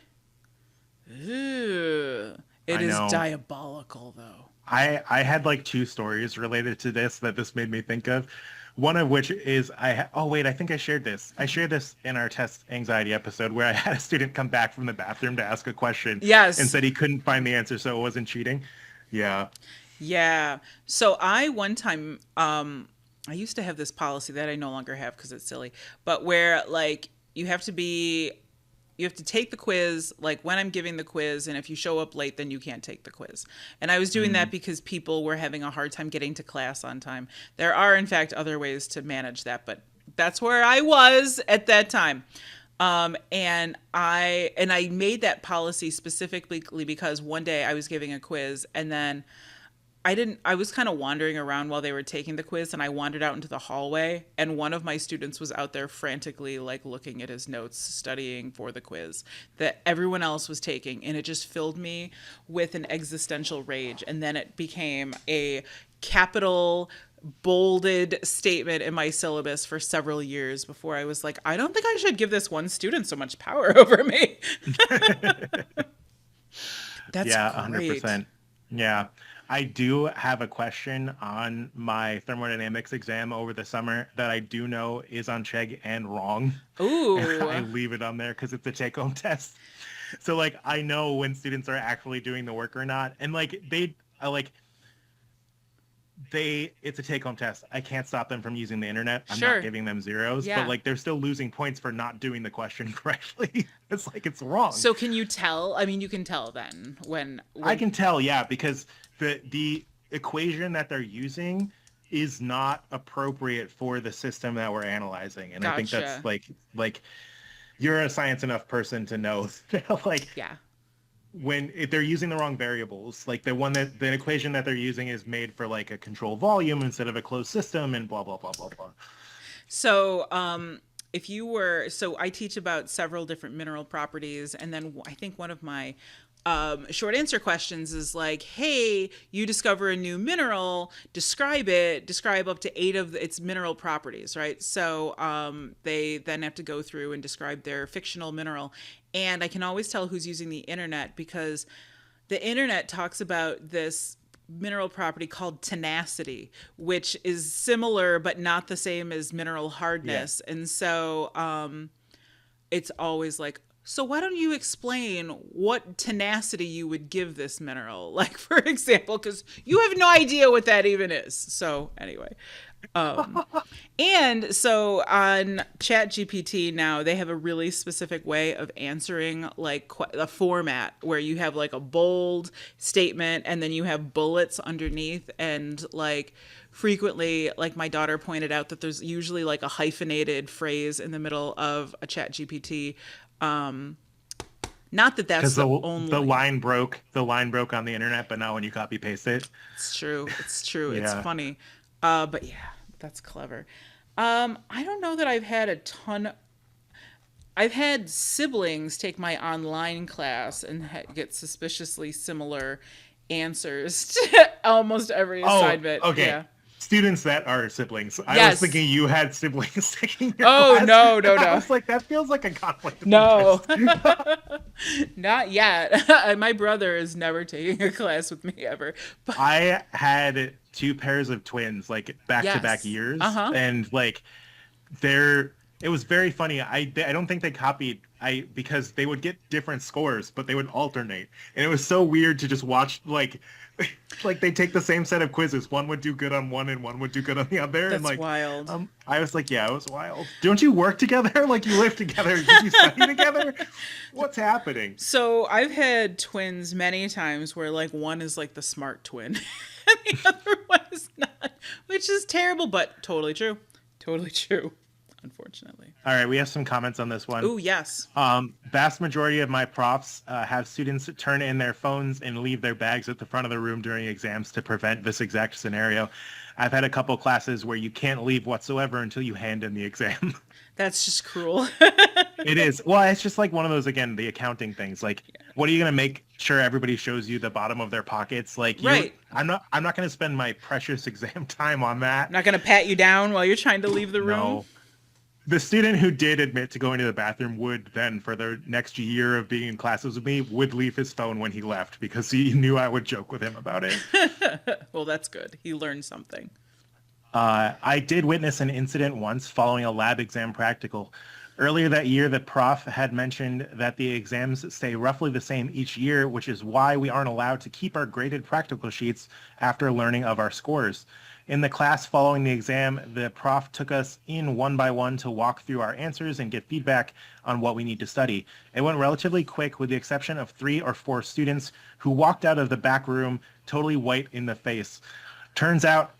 Speaker 2: ew, it
Speaker 1: I
Speaker 2: is
Speaker 1: know.
Speaker 2: diabolical though.
Speaker 1: I had like two stories related to this that this made me think of. One of which is oh wait, I think I shared this. I shared this in our test anxiety episode where I had a student come back from the bathroom to ask a question and
Speaker 2: Yes.
Speaker 1: said he couldn't find the answer, so it wasn't cheating. Yeah.
Speaker 2: Yeah. So I one time I used to have this policy that I no longer have because it's silly, but where like you have to take the quiz like when I'm giving the quiz, and if you show up late then you can't take the quiz. And I was doing that
Speaker 1: Mm,
Speaker 2: because people were having a hard time getting to class on time. There are in fact other ways to manage that, but that's where I was at that time. And I made that policy specifically because one day I was giving a quiz and then I was kind of wandering around while they were taking the quiz, and I wandered out into the hallway, and one of my students was out there frantically like looking at his notes, studying for the quiz that everyone else was taking, and it just filled me with an existential rage. And then it became a capital bolded statement in my syllabus for several years before I was like, I don't think I should give this one student so much power over me. That's
Speaker 1: yeah,
Speaker 2: great.
Speaker 1: 100%. Yeah. I do have a question on my thermodynamics exam over the summer that I do know is on Chegg and wrong. And I
Speaker 2: Ooh.
Speaker 1: leave it on there because it's a take-home test. So like I know when students are actually doing the work or not. And like they it's a take-home test. I can't stop them from using the internet. I'm not
Speaker 2: Sure.
Speaker 1: giving them zeros, but
Speaker 2: Yeah.
Speaker 1: like they're still losing points for not doing the question correctly. It's like it's wrong.
Speaker 2: So can you tell? I mean, you can tell then
Speaker 1: I
Speaker 2: when
Speaker 1: can tell, yeah, because the equation that they're using is not appropriate for the system that we're analyzing. And I think that's
Speaker 2: gotcha.
Speaker 1: like you're a science enough person to know like
Speaker 2: Yeah.
Speaker 1: when if they're using the wrong variables, like the equation that they're using is made for like a control volume instead of a closed system and blah blah blah blah blah.
Speaker 2: So, if you were, so I teach about several different mineral properties, and then I think one of my short answer questions is like, hey, you discover a new mineral, describe it, describe up to eight of its mineral properties, right? So they then have to go through and describe their fictional mineral. And I can always tell who's using the internet because the internet talks about this mineral property called tenacity, which is similar but not the same as mineral
Speaker 1: Yeah.
Speaker 2: hardness. And so it's always like, so why don't you explain what tenacity you would give this mineral? Like, for example, because you have no idea what that even is. So, anyway. And so on ChatGPT now, they have a really specific way of answering like a format where you have like a bold statement and then you have bullets underneath. And like frequently, like my daughter pointed out that there's usually like a hyphenated phrase in the middle of a ChatGPT. Not that that's
Speaker 1: Because
Speaker 2: the
Speaker 1: the
Speaker 2: only.
Speaker 1: line broke on the internet, but not when you copy paste it.
Speaker 2: It's true. It's true. It's
Speaker 1: Yeah.
Speaker 2: funny. But yeah, that's clever. I don't know that I've had a ton. I've had siblings take my online class and get suspiciously similar answers to almost every
Speaker 1: Oh,
Speaker 2: assignment.
Speaker 1: okay.
Speaker 2: Yeah.
Speaker 1: Students that are siblings. I was
Speaker 2: Yes.
Speaker 1: thinking you had siblings taking your
Speaker 2: Oh,
Speaker 1: class,
Speaker 2: no,
Speaker 1: and
Speaker 2: no,
Speaker 1: I
Speaker 2: no.
Speaker 1: was like, that feels like a conflict of
Speaker 2: No.
Speaker 1: interest.
Speaker 2: Not yet. My brother is never taking a class with me ever. But
Speaker 1: I had two pairs of twins, like back to back
Speaker 2: yes.
Speaker 1: years,
Speaker 2: Uh-huh.
Speaker 1: and like they're it was very funny. I don't think they copied because they would get different scores, but they would alternate, and it was so weird to just watch like they take the same set of quizzes. One would do good on one, and one would do good on the other, and
Speaker 2: That's wild.
Speaker 1: I was like, yeah, it was wild. Don't you work together? Like you live together? Did you study together? What's happening?
Speaker 2: So I've had twins many times where like one is like the smart twin and the other one is not, which is terrible, but totally true. Totally true, unfortunately.
Speaker 1: All right, we have some comments on this one.
Speaker 2: Oh, yes.
Speaker 1: Vast majority of my profs have students turn in their phones and leave their bags at the front of the room during exams to prevent this exact scenario. I've had a couple classes where you can't leave whatsoever until you hand in the exam.
Speaker 2: That's just cruel.
Speaker 1: It is. Well, it's just like one of those, again, the accounting things. Like, what are you going to make sure everybody shows you the bottom of their pockets? Like,
Speaker 2: Right.
Speaker 1: I'm not going to spend my precious exam time on that.
Speaker 2: I'm not going to pat you down while you're trying to leave the room.
Speaker 1: No. The student who did admit to going to the bathroom would then, for the next year of being in classes with me, would leave his phone when he left because he knew I would joke with him about it.
Speaker 2: Well, that's good. He learned something.
Speaker 1: I did witness an incident once following a lab exam practical. Earlier that year, the prof had mentioned that the exams stay roughly the same each year, which is why we aren't allowed to keep our graded practical sheets after learning of our scores. In the class following the exam, the prof took us in one by one to walk through our answers and get feedback on what we need to study. It went relatively quick with the exception of 3 or 4 students who walked out of the back room totally white in the face. Turns out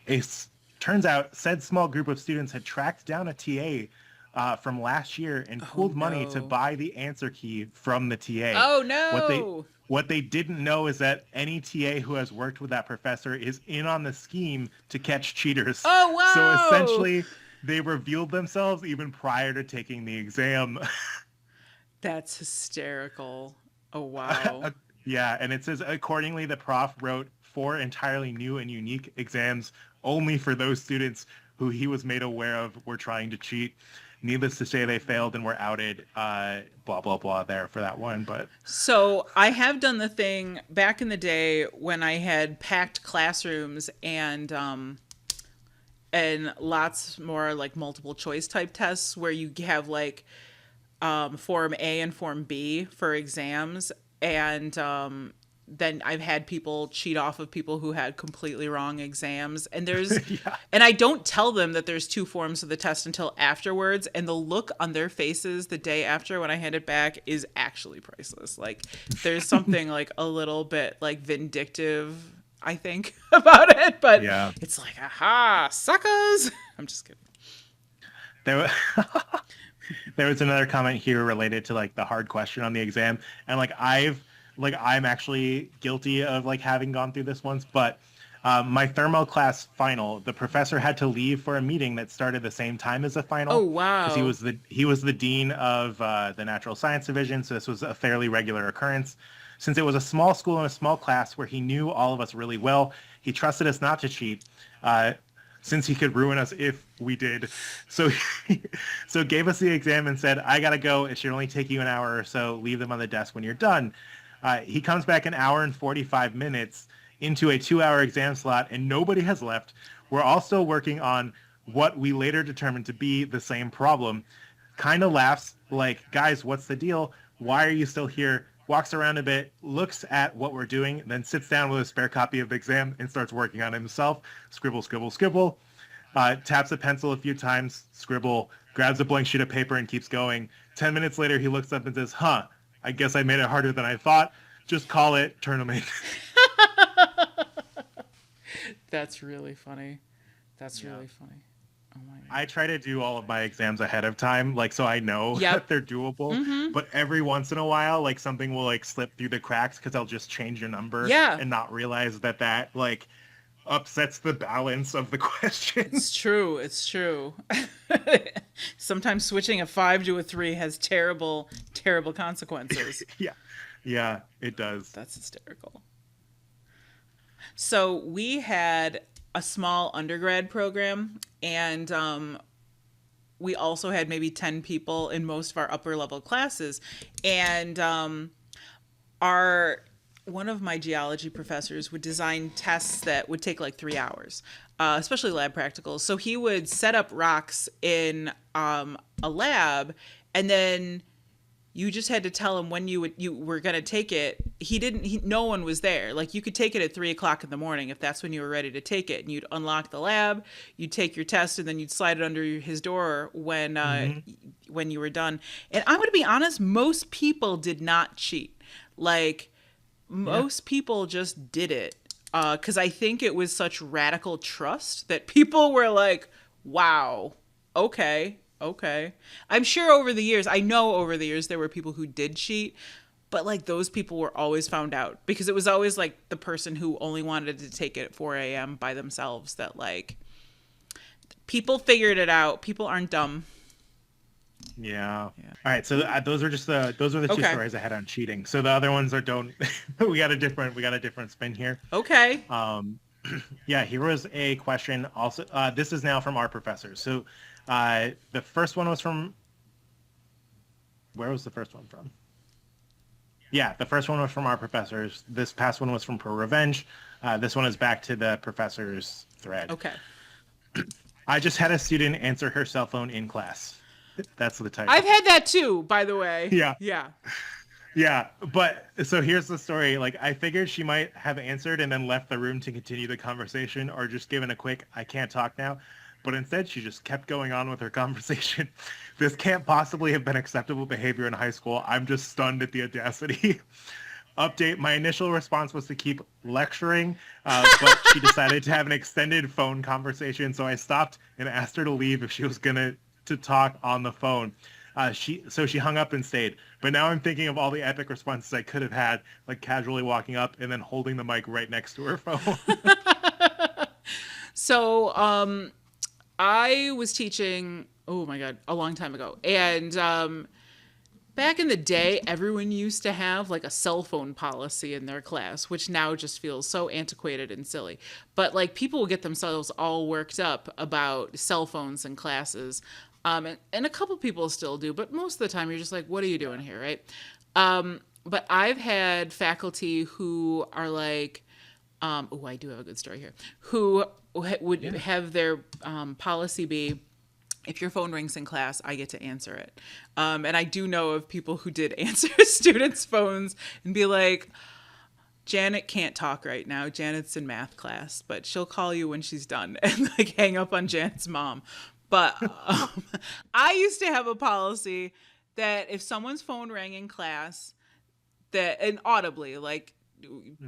Speaker 1: said small group of students had tracked down a TA from last year and pooled money to buy the answer key from the TA.
Speaker 2: Oh, no.
Speaker 1: What they didn't know is that any TA who has worked with that professor is in on the scheme to catch cheaters.
Speaker 2: Oh, wow.
Speaker 1: So essentially, they revealed themselves even prior to taking the exam.
Speaker 2: That's hysterical. Oh, wow.
Speaker 1: Yeah, and it says, accordingly, the prof wrote 4 entirely new and unique exams only for those students who he was made aware of were trying to cheat. Needless to say, they failed and were outed, blah, blah, blah there for that one. But
Speaker 2: So I have done the thing back in the day when I had packed classrooms and lots more like multiple choice type tests where you have like Form A and Form B for exams. And then I've had people cheat off of people who had completely wrong exams. And there's,
Speaker 1: yeah.
Speaker 2: and I don't tell them that there's 2 forms of the test until afterwards. And the look on their faces the day after when I hand it back is actually priceless. Like there's something like a little bit like vindictive, I think, about it. But
Speaker 1: Yeah.
Speaker 2: it's like, aha, suckers. I'm just kidding.
Speaker 1: There was another comment here related to like the hard question on the exam. And I'm actually guilty of like having gone through this once, but my thermo class final, the professor had to leave for a meeting that started the same time as the final.
Speaker 2: Oh, wow.
Speaker 1: Because he was the dean of the natural science division, so this was a fairly regular occurrence. Since it was a small school and a small class where he knew all of us really well, he trusted us not to cheat. Since he could ruin us if we did. So gave us the exam and said, I gotta go. It should only take you an hour or so. Leave them on the desk when you're done. He comes back an hour and 45 minutes into a 2-hour exam slot and nobody has left. We're all still working on what we later determined to be the same problem. Kind of laughs like, guys, what's the deal? Why are you still here? Walks around a bit, looks at what we're doing, then sits down with a spare copy of the exam and starts working on it himself. Scribble, scribble, scribble. Taps a pencil a few times, scribble, grabs a blank sheet of paper and keeps going. 10 minutes later, he looks up and says, I guess I made it harder than I thought. Just call it, turn them in.
Speaker 2: That's really funny. That's really funny. Oh my God.
Speaker 1: I try to do all of my exams ahead of time, like so I know
Speaker 2: Yep.
Speaker 1: that they're doable.
Speaker 2: Mm-hmm.
Speaker 1: But every once in a while, like something will like slip through the cracks because I'll just change your number and not realize that like upsets the balance of the question.
Speaker 2: It's true. It's true. Sometimes switching a 5 to a 3 has terrible, terrible consequences.
Speaker 1: Yeah, it does.
Speaker 2: That's hysterical. So we had a small undergrad program, and we also had maybe 10 people in most of our upper level classes. And our one of my geology professors would design tests that would take like 3 hours, especially lab practicals. So he would set up rocks in a lab, and then you just had to tell him when you were gonna take it. No one was there. Like, you could take it at 3 o'clock in the morning if that's when you were ready to take it, and you'd unlock the lab, you'd take your test, and then you'd slide it under his door when you were done. And I'm gonna be honest, most people did not cheat. Like,
Speaker 1: Yeah.
Speaker 2: most people just did it because I think it was such radical trust that people were like, wow, okay, okay. I'm sure I know over the years there were people who did cheat, but like those people were always found out because it was always like the person who only wanted to take it at 4 a.m. by themselves that like people figured it out. People aren't dumb.
Speaker 1: Yeah.
Speaker 2: Yeah.
Speaker 1: All right. So those are the two
Speaker 2: Okay.
Speaker 1: stories I had on cheating. So the other ones are don't. we got a different spin here.
Speaker 2: Okay.
Speaker 1: Yeah. Here was a question. Also, this is now from our professors. So, the first one was from. Where was the first one from? Yeah, the first one was from our professors. This past one was from Pro Revenge. This one is back to the professor's thread.
Speaker 2: Okay.
Speaker 1: I just had a student answer her cell phone in class. That's the title.
Speaker 2: I've had that too, by the way.
Speaker 1: Yeah.
Speaker 2: Yeah.
Speaker 1: Yeah, but so here's the story. Like, I figured she might have answered and then left the room to continue the conversation or just given a quick, I can't talk now. But instead, she just kept going on with her conversation. This can't possibly have been acceptable behavior in high school. I'm just stunned at the audacity. Update, my initial response was to keep lecturing, but she decided to have an extended phone conversation. So I stopped and asked her to leave if she was going to talk on the phone. She hung up and stayed. But now I'm thinking of all the epic responses I could have had, like casually walking up and then holding the mic right next to her phone.
Speaker 2: So, I was teaching, oh my God, a long time ago. And back in the day, everyone used to have like a cell phone policy in their class, which now just feels so antiquated and silly. But like people will get themselves all worked up about cell phones in classes. And a couple people still do, but most of the time you're just like, what are you doing here, right? But I've had faculty who are like, oh, I do have a good story here, who would have their policy be, if your phone rings in class, I get to answer it. And I do know of people who did answer students' phones and be like, Janet can't talk right now. Janet's in math class, but she'll call you when she's done, and like hang up on Janet's mom. But I used to have a policy that if someone's phone rang in class, and audibly, like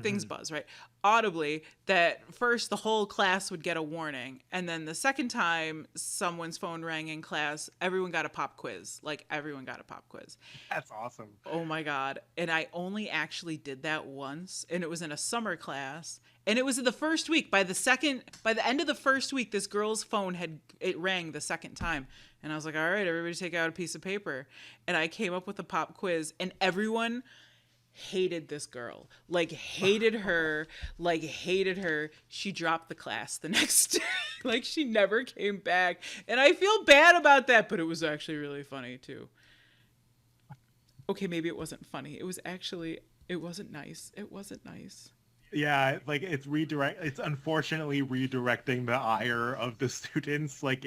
Speaker 2: things buzz, right? Audibly, that first the whole class would get a warning. And then the second time someone's phone rang in class, everyone got a pop quiz. Like everyone got a pop quiz.
Speaker 1: That's awesome.
Speaker 2: Oh my God. And I only actually did that once, and it was in a summer class. And it was in the first week. By the end of the first week, this girl's phone it rang the second time. And I was like, all right, everybody take out a piece of paper. And I came up with a pop quiz, and everyone hated this girl. Like hated her. She dropped the class the next day. Like she never came back. And I feel bad about that, but it was actually really funny too. Okay, maybe it wasn't funny. It wasn't nice. It wasn't nice.
Speaker 1: Yeah, like it's unfortunately redirecting the ire of the students, like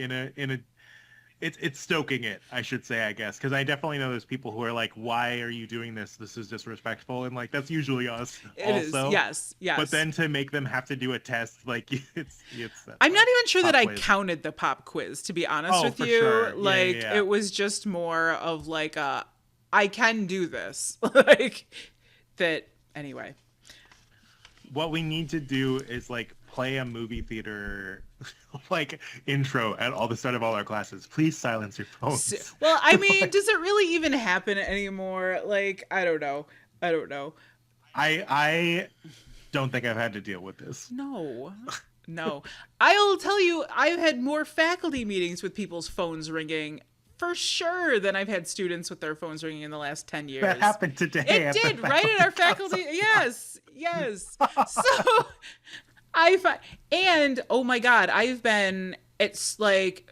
Speaker 1: it's stoking it, I should say, I guess, because I definitely know there's people who are like, why are you doing this? This is disrespectful. And like, that's usually us also.
Speaker 2: Yes.
Speaker 1: But then to make them have to do a test, like it's
Speaker 2: I'm not even sure that I
Speaker 1: quiz.
Speaker 2: counted the pop quiz, to be honest with
Speaker 1: for
Speaker 2: you.
Speaker 1: sure. Yeah,
Speaker 2: Like
Speaker 1: yeah.
Speaker 2: it was just more of like I can do this. Like that anyway.
Speaker 1: What we need to do is like play a movie theater like intro at all the start of all our classes. Please silence your phones.
Speaker 2: Well, I mean, does it really even happen anymore? Like, I don't know.
Speaker 1: I don't think I've had to deal with this.
Speaker 2: No. I'll tell you, I've had more faculty meetings with people's phones ringing for sure than I've had students with their phones ringing in the last 10 years.
Speaker 1: That happened today.
Speaker 2: It did, right? At our faculty. Yes. Yes. So and oh my God, I've been, it's like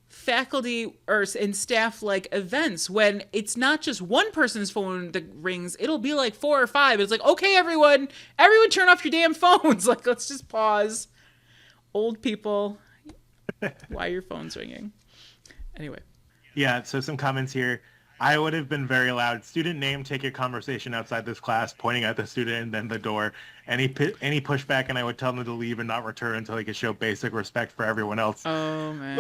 Speaker 2: faculty or and staff like events when it's not just one person's phone that rings, it'll be like four or five. It's like, okay, everyone turn off your damn phones. Like, let's just pause. Old people, why are your phones ringing? Anyway.
Speaker 1: Yeah, so some comments here. I would have been very loud. Student name, take a conversation outside this class, pointing at the student and then the door. Any pushback, and I would tell them to leave and not return until they could show basic respect for everyone else.
Speaker 2: Oh, man.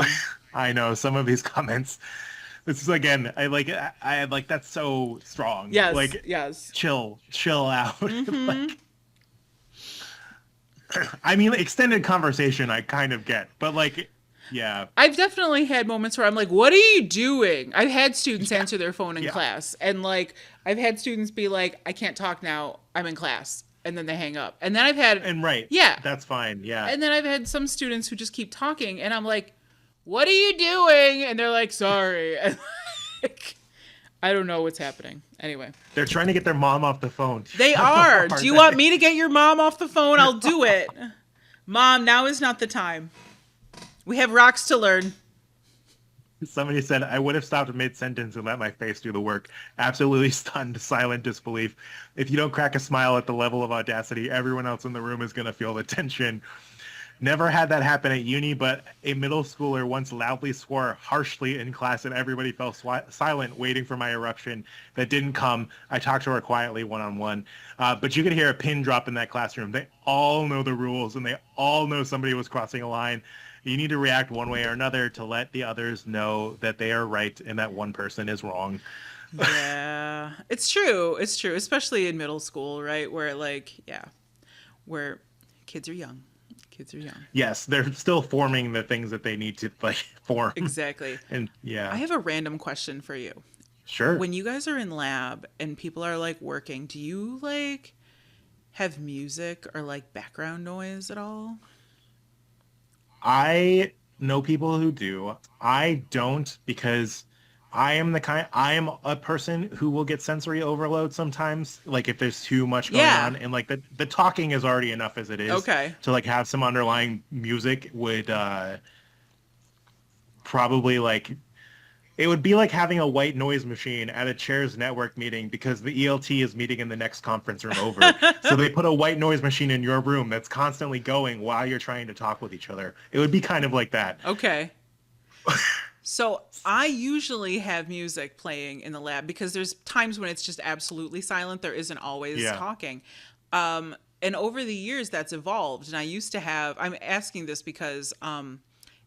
Speaker 1: I know some of these comments. This is, again, I like that's so strong.
Speaker 2: Yes,
Speaker 1: like,
Speaker 2: yes.
Speaker 1: Chill out. Like, I mean, extended conversation I kind of get, but like, yeah.
Speaker 2: I've definitely had moments where I'm like, what are you doing? I've had students answer their phone in class, and like, I've had students be like, I can't talk now, I'm in class. And then they hang up. And then I've had...
Speaker 1: And right.
Speaker 2: Yeah.
Speaker 1: That's fine, yeah.
Speaker 2: And then I've had some students who just keep talking, and I'm like, what are you doing? And they're like, sorry. And like, I don't know what's happening. Anyway.
Speaker 1: They're trying to get their mom off the phone.
Speaker 2: They are. Do you want me to get your mom off the phone? I'll do it. Mom, now is not the time. We have rocks to learn.
Speaker 1: Somebody said, I would have stopped mid-sentence and let my face do the work. Absolutely stunned, silent disbelief. If you don't crack a smile at the level of audacity, everyone else in the room is going to feel the tension. Never had that happen at uni, but a middle schooler once loudly swore harshly in class and everybody fell silent waiting for my eruption. That didn't come. I talked to her quietly one-on-one. But you could hear a pin drop in that classroom. They all know the rules, and they all know somebody was crossing a line. You need to react one way or another to let the others know that they are right and that one person is wrong.
Speaker 2: Yeah, it's true. It's true, especially in middle school, right? Where like, yeah, where kids are young. Kids are young.
Speaker 1: Yes, they're still forming the things that they need to like form.
Speaker 2: Exactly.
Speaker 1: And yeah.
Speaker 2: I have a random question for you.
Speaker 1: Sure.
Speaker 2: When you guys are in lab and people are like working, do you like have music or like background noise at all?
Speaker 1: I know people who do. I don't, because I am a person who will get sensory overload sometimes. Like if there's too much going on, and like the talking is already enough as it is.
Speaker 2: Okay.
Speaker 1: To like have some underlying music would probably like, it would be like having a white noise machine at a Chairs Network meeting because the ELT is meeting in the next conference room over. So they put a white noise machine in your room that's constantly going while you're trying to talk with each other. It would be kind of like that.
Speaker 2: Okay. So I usually have music playing in the lab because there's times when it's just absolutely silent. There isn't always talking. And over the years that's evolved. And I used to have, I'm asking this because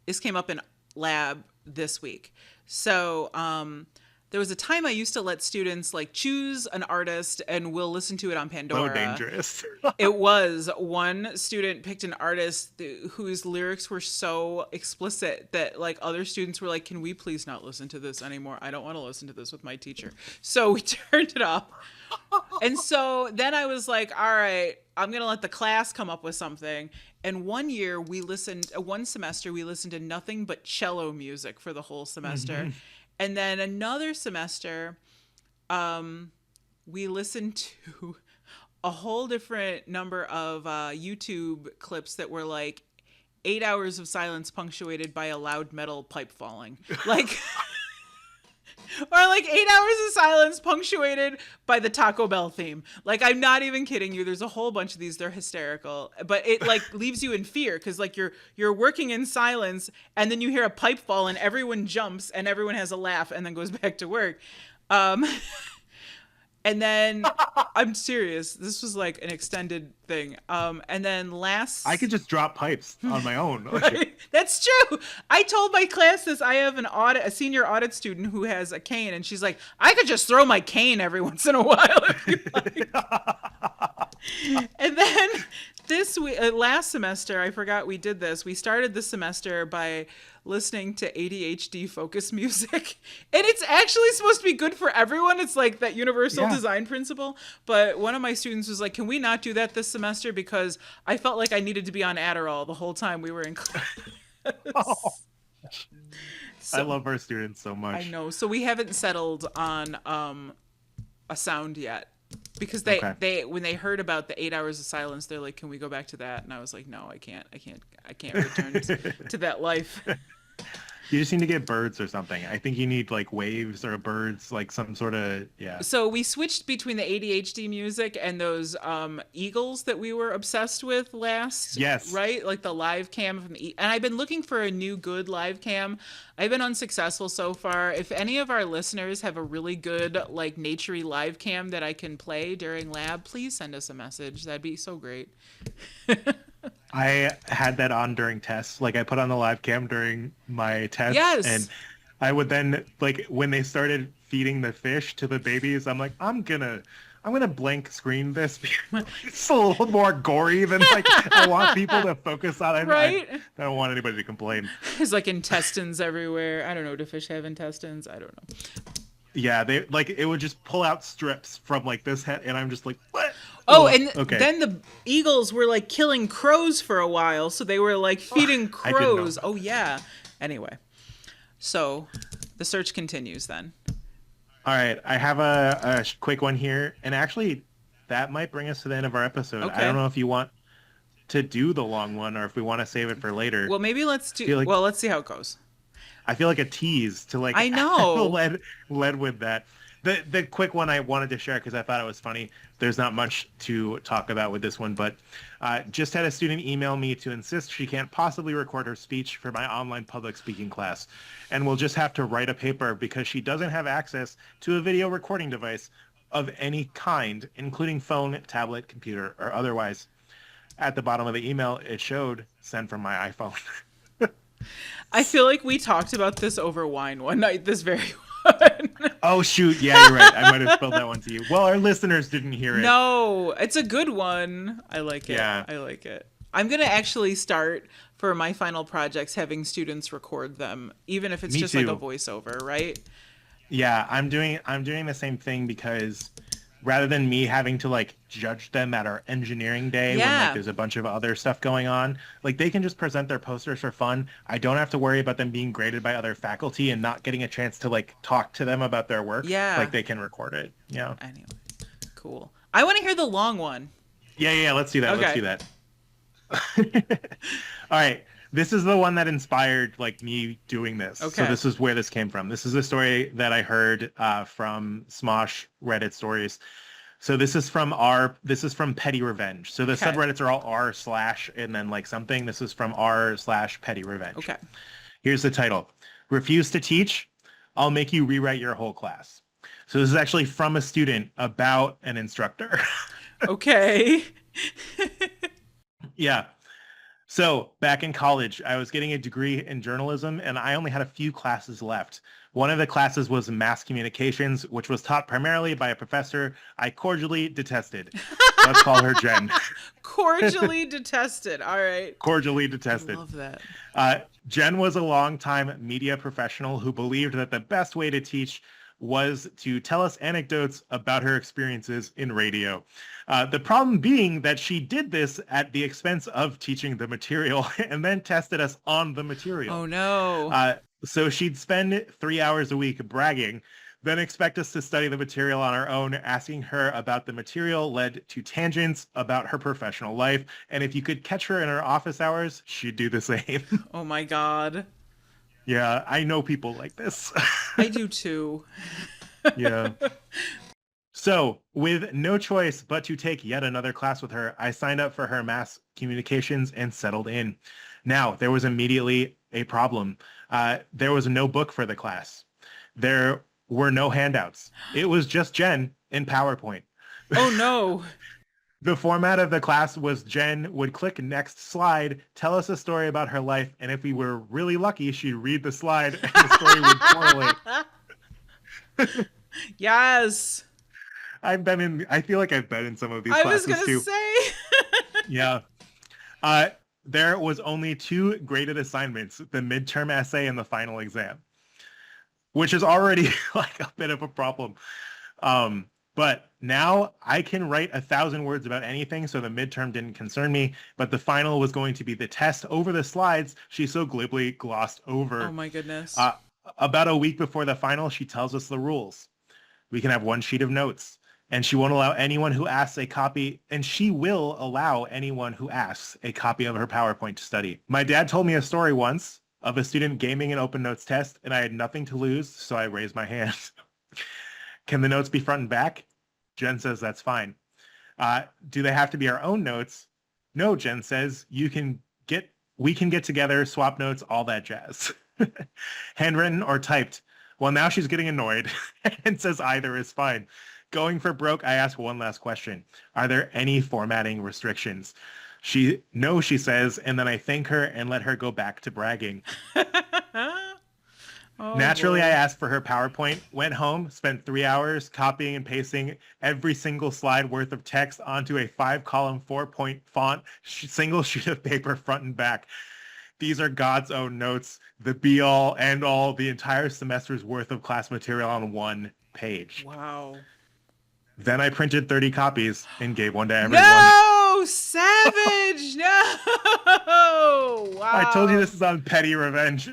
Speaker 2: this came up in lab this week. So there was a time I used to let students like choose an artist and we'll listen to it on Pandora.
Speaker 1: So dangerous.
Speaker 2: It was. One student picked an artist whose lyrics were so explicit that like other students were like, can we please not listen to this anymore? I don't want to listen to this with my teacher. So we turned it off. And so then I was like, all right, I'm going to let the class come up with something. And one semester, we listened to nothing but cello music for the whole semester. Mm-hmm. And then another semester, we listened to a whole different number of YouTube clips that were like 8 hours of silence punctuated by a loud metal pipe falling. Like... Or like 8 hours of silence punctuated by the Taco Bell theme. Like, I'm not even kidding you. There's a whole bunch of these. They're hysterical. But it like leaves you in fear because like you're working in silence and then you hear a pipe fall and everyone jumps and everyone has a laugh and then goes back to work. And then I'm serious. This was like an extended thing. And then I
Speaker 1: could just drop pipes on my own.
Speaker 2: Right? That's true. I told my class this. I have a senior audit student who has a cane, and she's like, I could just throw my cane every once in a while. If you like. And then this week, last semester, I forgot we did this. We started the semester by listening to ADHD focus music. And it's actually supposed to be good for everyone. It's like that universal design principle. But one of my students was like, can we not do that this semester? Because I felt like I needed to be on Adderall the whole time we were in class.
Speaker 1: Oh. So, I love our students so much.
Speaker 2: I know. So we haven't settled on a sound yet. because
Speaker 1: Okay.
Speaker 2: they when they heard about the 8 hours of silence, they're like, "Can we go back to that?" And I was like, "No, I can't return to that life."
Speaker 1: You just need to get birds or something. I think you need like waves or birds, like some sort of, yeah.
Speaker 2: So we switched between the ADHD music and those eagles that we were obsessed with last,
Speaker 1: Yes.
Speaker 2: right? Like the live cam from and I've been looking for a new good live cam. I've been unsuccessful so far. If any of our listeners have a really good like naturey live cam that I can play during lab, please send us a message. That'd be so great.
Speaker 1: I had that on during tests. Like I put on the live cam during my tests and
Speaker 2: Yes.
Speaker 1: I would then like when they started feeding the fish to the babies, I'm like, I'm gonna blank screen this. It's a little more gory than like I want people to focus on it. I
Speaker 2: Right?
Speaker 1: don't want anybody to complain.
Speaker 2: There's like intestines everywhere. I don't know. Do fish have intestines? I don't know.
Speaker 1: Yeah, they like it would just pull out strips from like this head, and I'm just like, what?
Speaker 2: Oh,
Speaker 1: Ugh,
Speaker 2: and
Speaker 1: okay.
Speaker 2: then the eagles were like killing crows for a while, so they were like feeding
Speaker 1: I didn't know.
Speaker 2: crows. Oh yeah. Anyway, so the search continues then.
Speaker 1: All right, I have a quick one here, and actually, that might bring us to the end of our episode. I don't
Speaker 2: Okay.
Speaker 1: know if you want to do the long one or if we want to save it for later.
Speaker 2: Well, maybe let's
Speaker 1: I
Speaker 2: do.
Speaker 1: feel like
Speaker 2: Well, let's see how it goes.
Speaker 1: I feel like a tease to like
Speaker 2: I know.
Speaker 1: led with that. The quick one I wanted to share because I thought it was funny. There's not much to talk about with this one, but just had a student email me to insist she can't possibly record her speech for my online public speaking class, and will just have to write a paper because she doesn't have access to a video recording device of any kind, including phone, tablet, computer, or otherwise. At the bottom of the email, it showed sent from my iPhone.
Speaker 2: I feel like we talked about this over wine one night. This very one.
Speaker 1: Oh shoot, yeah, you're right. I might have spelled that one to you. Well, our listeners didn't hear it.
Speaker 2: No, it's a good one. I like it.
Speaker 1: Yeah.
Speaker 2: I like it. I'm gonna actually start for my final projects having students record them, even if it's
Speaker 1: Me
Speaker 2: just like a
Speaker 1: too.
Speaker 2: voiceover, right?
Speaker 1: Yeah, I'm doing the same thing because rather than me having to like judge them at our engineering day when like
Speaker 2: Yeah.
Speaker 1: there's a bunch of other stuff going on, like they can just present their posters for fun. I don't have to worry about them being graded by other faculty and not getting a chance to like talk to them about their work.
Speaker 2: Yeah.
Speaker 1: Like they can record it. Yeah.
Speaker 2: Anyway, cool. I want to hear the long one.
Speaker 1: Yeah, let's do that. Let's
Speaker 2: Okay.
Speaker 1: do that. All right. This is the one that inspired like me doing this. So
Speaker 2: Okay.
Speaker 1: this is where this came from. This is a story that I heard from Smosh Reddit stories. So this is from Petty Revenge. So the
Speaker 2: Okay.
Speaker 1: subreddits are all r slash and then like something. This is from r slash Petty Revenge.
Speaker 2: Okay.
Speaker 1: Here's the title. Refuse to teach? I'll make you rewrite your whole class. So this is actually from a student about an instructor.
Speaker 2: Okay.
Speaker 1: Yeah. So back in college, I was getting a degree in journalism and I only had a few classes left. One of the classes was mass communications, which was taught primarily by a professor I cordially detested. Let's call her Jen.
Speaker 2: Cordially detested. All right.
Speaker 1: Cordially
Speaker 2: I
Speaker 1: detested.
Speaker 2: love that.
Speaker 1: Jen was a longtime media professional who believed that the best way to teach was to tell us anecdotes about her experiences in radio. The problem being that she did this at the expense of teaching the material and then tested us on the material.
Speaker 2: Oh no.
Speaker 1: So she'd spend 3 hours a week bragging, then expect us to study the material on our own. Asking her about the material led to tangents about her professional life. And if you could catch her in her office hours, she'd do the same.
Speaker 2: Oh my god.
Speaker 1: Yeah, I know people like this.
Speaker 2: I do too.
Speaker 1: Yeah. So, with no choice but to take yet another class with her, I signed up for her mass communications and settled in. Now, there was immediately a problem. There was no book for the class. There were no handouts. It was just Jen in PowerPoint.
Speaker 2: Oh no.
Speaker 1: The format of the class was Jen would click next slide, tell us a story about her life, and if we were really lucky, she'd read the slide and the story would correlate.
Speaker 2: Yes.
Speaker 1: I feel like I've been in some of these
Speaker 2: I was
Speaker 1: classes
Speaker 2: gonna
Speaker 1: too.
Speaker 2: say.
Speaker 1: Yeah. There was only 2 graded assignments, the midterm essay and the final exam, which is already like a bit of a problem. But now I can write 1,000 words about anything, so the midterm didn't concern me. But the final was going to be the test over the slides she so glibly glossed over.
Speaker 2: Oh my goodness.
Speaker 1: About a week before the final, she tells us the rules. We can have 1 sheet of notes. And she won't allow anyone who asks a copy, and she will allow anyone who asks a copy of her PowerPoint to study. My dad told me a story once of a student gaming an open notes test, and I had nothing to lose, so I raised my hand. Can the notes be front and back? Jen says that's fine. Do they have to be our own notes? No, Jen says we can get together, swap notes, all that jazz. Handwritten or typed? Well, now she's getting annoyed and says either is fine. Going for broke, I ask one last question. Are there any formatting restrictions? No, she says, and then I thank her and let her go back to bragging.
Speaker 2: Oh,
Speaker 1: Naturally,
Speaker 2: boy.
Speaker 1: I asked for her PowerPoint, went home, spent 3 hours copying and pasting every single slide worth of text onto a 5-column, 4-point font, single sheet of paper front and back. These are God's own notes, the be-all, end-all, the entire semester's worth of class material on one page.
Speaker 2: Wow.
Speaker 1: Then I printed 30 copies and gave one to everyone.
Speaker 2: No, savage. No. Wow.
Speaker 1: I told you this is on petty revenge.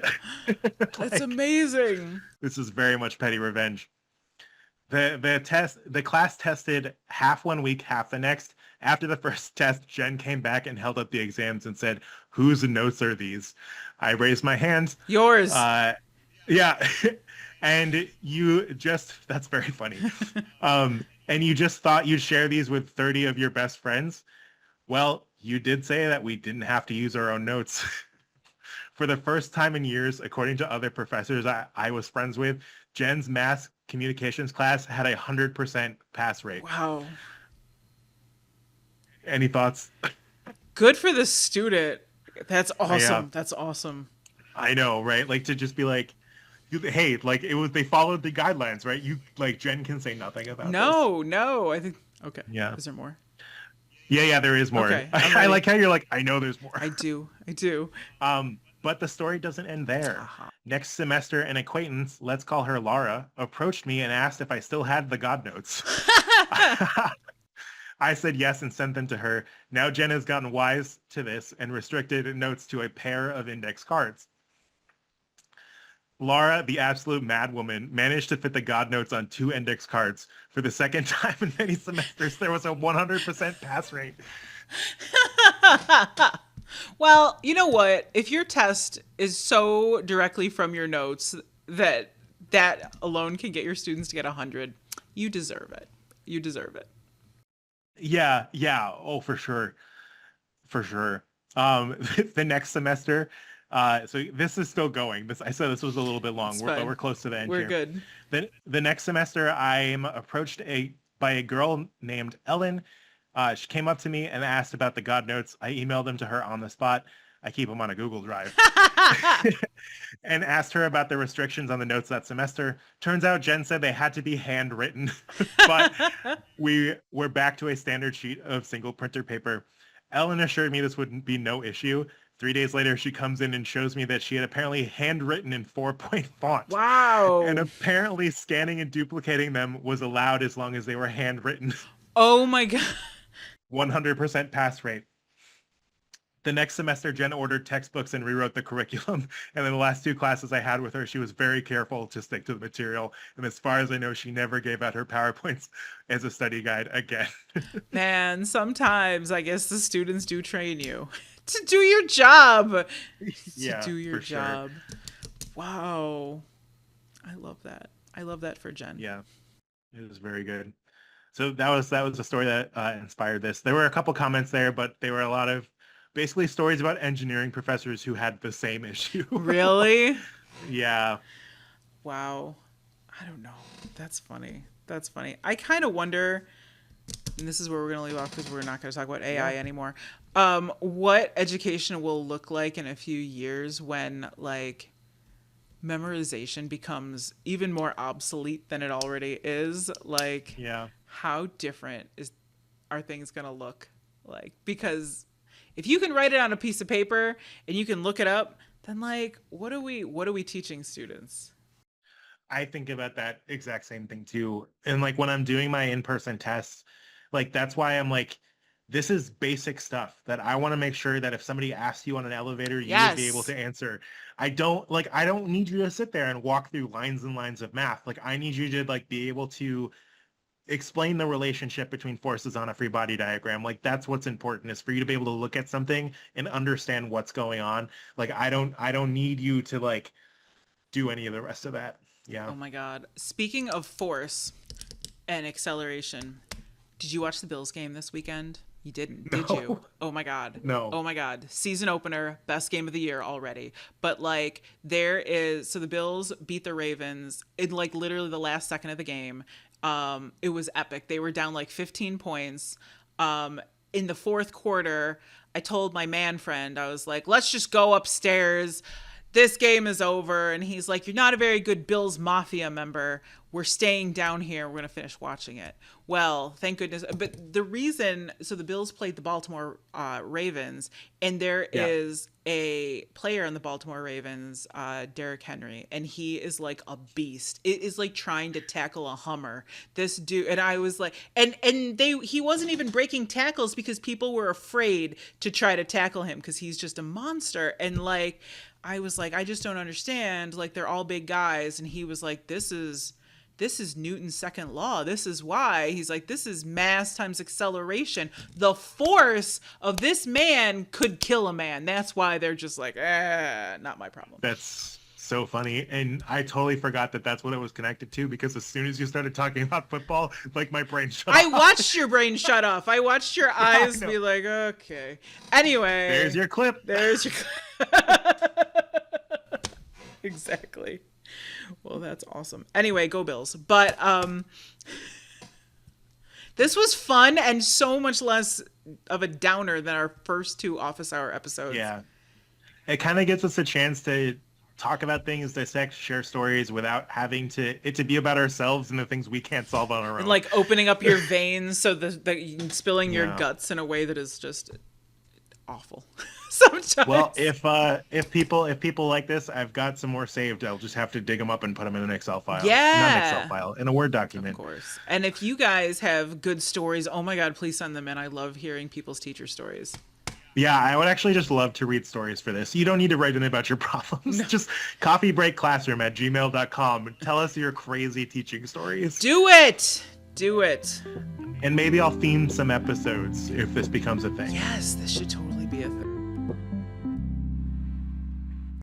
Speaker 2: That's amazing.
Speaker 1: This is very much petty revenge. The class tested half one week, half the next. After the first test, Jen came back and held up the exams and said, "Whose notes are these?" I raised my hand.
Speaker 2: Yours.
Speaker 1: Yeah. And that's very funny. And you just thought you'd share these with 30 of your best friends? Well, you did say that we didn't have to use our own notes. For the first time in years, according to other professors I was friends with, Jen's mass communications class had 100% pass rate.
Speaker 2: Wow.
Speaker 1: Any thoughts?
Speaker 2: Good for the student. That's awesome.
Speaker 1: Yeah.
Speaker 2: That's awesome.
Speaker 1: I know, right? Like to just be like, hey, like they followed the guidelines, right? Jen can say nothing about this.
Speaker 2: No. I think, okay.
Speaker 1: Yeah.
Speaker 2: Is there more?
Speaker 1: Yeah, there is more.
Speaker 2: Okay,
Speaker 1: I like how you're like, I know there's more.
Speaker 2: I do.
Speaker 1: But the story doesn't end there.
Speaker 2: Uh-huh.
Speaker 1: Next semester, an acquaintance, let's call her Laura, approached me and asked if I still had the God notes. I said yes and sent them to her. Now Jen has gotten wise to this and restricted notes to a pair of index cards. Laura, the absolute madwoman, managed to fit the God notes on 2 index cards. For the second time in many semesters, there was a 100% pass rate.
Speaker 2: Well, you know what? If your test is so directly from your notes that alone can get your students to get 100, you deserve it. You deserve it.
Speaker 1: Yeah. Oh, for sure. The next semester, so this is still going. I said this was a little bit long, but we're close to the end
Speaker 2: We're
Speaker 1: here.
Speaker 2: good.
Speaker 1: The next semester, I'm approached by a girl named Ellen. She came up to me and asked about the God notes. I emailed them to her on the spot. I keep them on a Google Drive. And asked her about the restrictions on the notes that semester. Turns out Jen said they had to be handwritten, but we're back to a standard sheet of single printer paper. Ellen assured me this would be no issue. 3 days later, she comes in and shows me that she had apparently handwritten in 4-point font.
Speaker 2: Wow.
Speaker 1: And apparently scanning and duplicating them was allowed as long as they were handwritten.
Speaker 2: Oh my God.
Speaker 1: 100% pass rate. The next semester, Jen ordered textbooks and rewrote the curriculum. And then the last 2 classes I had with her, she was very careful to stick to the material. And as far as I know, she never gave out her PowerPoints as a study guide again.
Speaker 2: Man, sometimes I guess the students do train you to do your job.
Speaker 1: Yeah,
Speaker 2: to do your
Speaker 1: for sure.
Speaker 2: job. Wow. I love that. I love that for Jen.
Speaker 1: Yeah, it was very good. So that was a story that inspired this. There were a couple comments there, but they were a lot of basically stories about engineering professors who had the same issue.
Speaker 2: Really?
Speaker 1: Yeah.
Speaker 2: Wow. I don't know. That's funny. I kind of wonder, and this is where we're going to leave off because we're not going to talk about AI anymore. What education will look like in a few years when like memorization becomes even more obsolete than it already is. Like,
Speaker 1: Yeah.
Speaker 2: how different are things going to look like? Because if you can write it on a piece of paper and you can look it up, then like, what are we teaching students?
Speaker 1: I think about that exact same thing too. And like when I'm doing my in-person tests, like that's why I'm like, this is basic stuff that I want to make sure that if somebody asks you on an elevator, you would be able to answer. I don't need you to sit there and walk through lines and lines of math. Like I need you to like be able to explain the relationship between forces on a free body diagram. Like that's what's important, is for you to be able to look at something and understand what's going on. Like I don't need you to like do any of the rest of that. Yeah.
Speaker 2: Oh my God. Speaking of force and acceleration, did you watch the Bills game this weekend? You didn't, did you?
Speaker 1: No.
Speaker 2: Oh my God.
Speaker 1: No.
Speaker 2: Oh my God. Season opener, best game of the year already. But like there is, so the Bills beat the Ravens in like literally the last second of the game. It was epic. They were down like 15 points. In the fourth quarter, I told my man friend, I was like, let's just go upstairs. This game is over. And he's like, you're not a very good Bills Mafia member. We're staying down here. We're going to finish watching it. Well, thank goodness. But the reason, so the Bills played the Baltimore Ravens, and there is a player on the Baltimore Ravens, Derrick Henry, and he is like a beast. It is like trying to tackle a Hummer. This dude, and I was like, he wasn't even breaking tackles because people were afraid to try to tackle him because he's just a monster. And like, I was like, I just don't understand. Like, they're all big guys. And he was like, this is Newton's second law. This is why. He's like, this is mass times acceleration. The force of this man could kill a man. That's why they're just like, not my problem.
Speaker 1: That's so funny. And I totally forgot that that's what it was connected to, because as soon as you started talking about football, like my brain shut off.
Speaker 2: I watched your brain shut off. I watched your eyes be like, okay. Anyway.
Speaker 1: There's your clip.
Speaker 2: There's your clip. Exactly. Well, that's awesome. Anyway, go Bills. But this was fun and so much less of a downer than our first two office hour episodes.
Speaker 1: Yeah. It kind of gives us a chance to talk about things, dissect, share stories without having it to be about ourselves and the things we can't solve on our own.
Speaker 2: And like opening up your veins so that spilling your guts in a way that is just awful. Sometimes.
Speaker 1: Well, if people like this, I've got some more saved. I'll just have to dig them up and put them in an Excel file.
Speaker 2: Yeah.
Speaker 1: Not an Excel file, in a Word document.
Speaker 2: Of course. And if you guys have good stories, oh my God, please send them in. I love hearing people's teacher stories.
Speaker 1: Yeah, I would actually just love to read stories for this. You don't need to write in about your problems. No. Just coffeebreakclassroom@gmail.com. Tell us your crazy teaching stories.
Speaker 2: Do it. Do it.
Speaker 1: And maybe I'll theme some episodes if this becomes a thing.
Speaker 2: Yes, this should totally be a thing.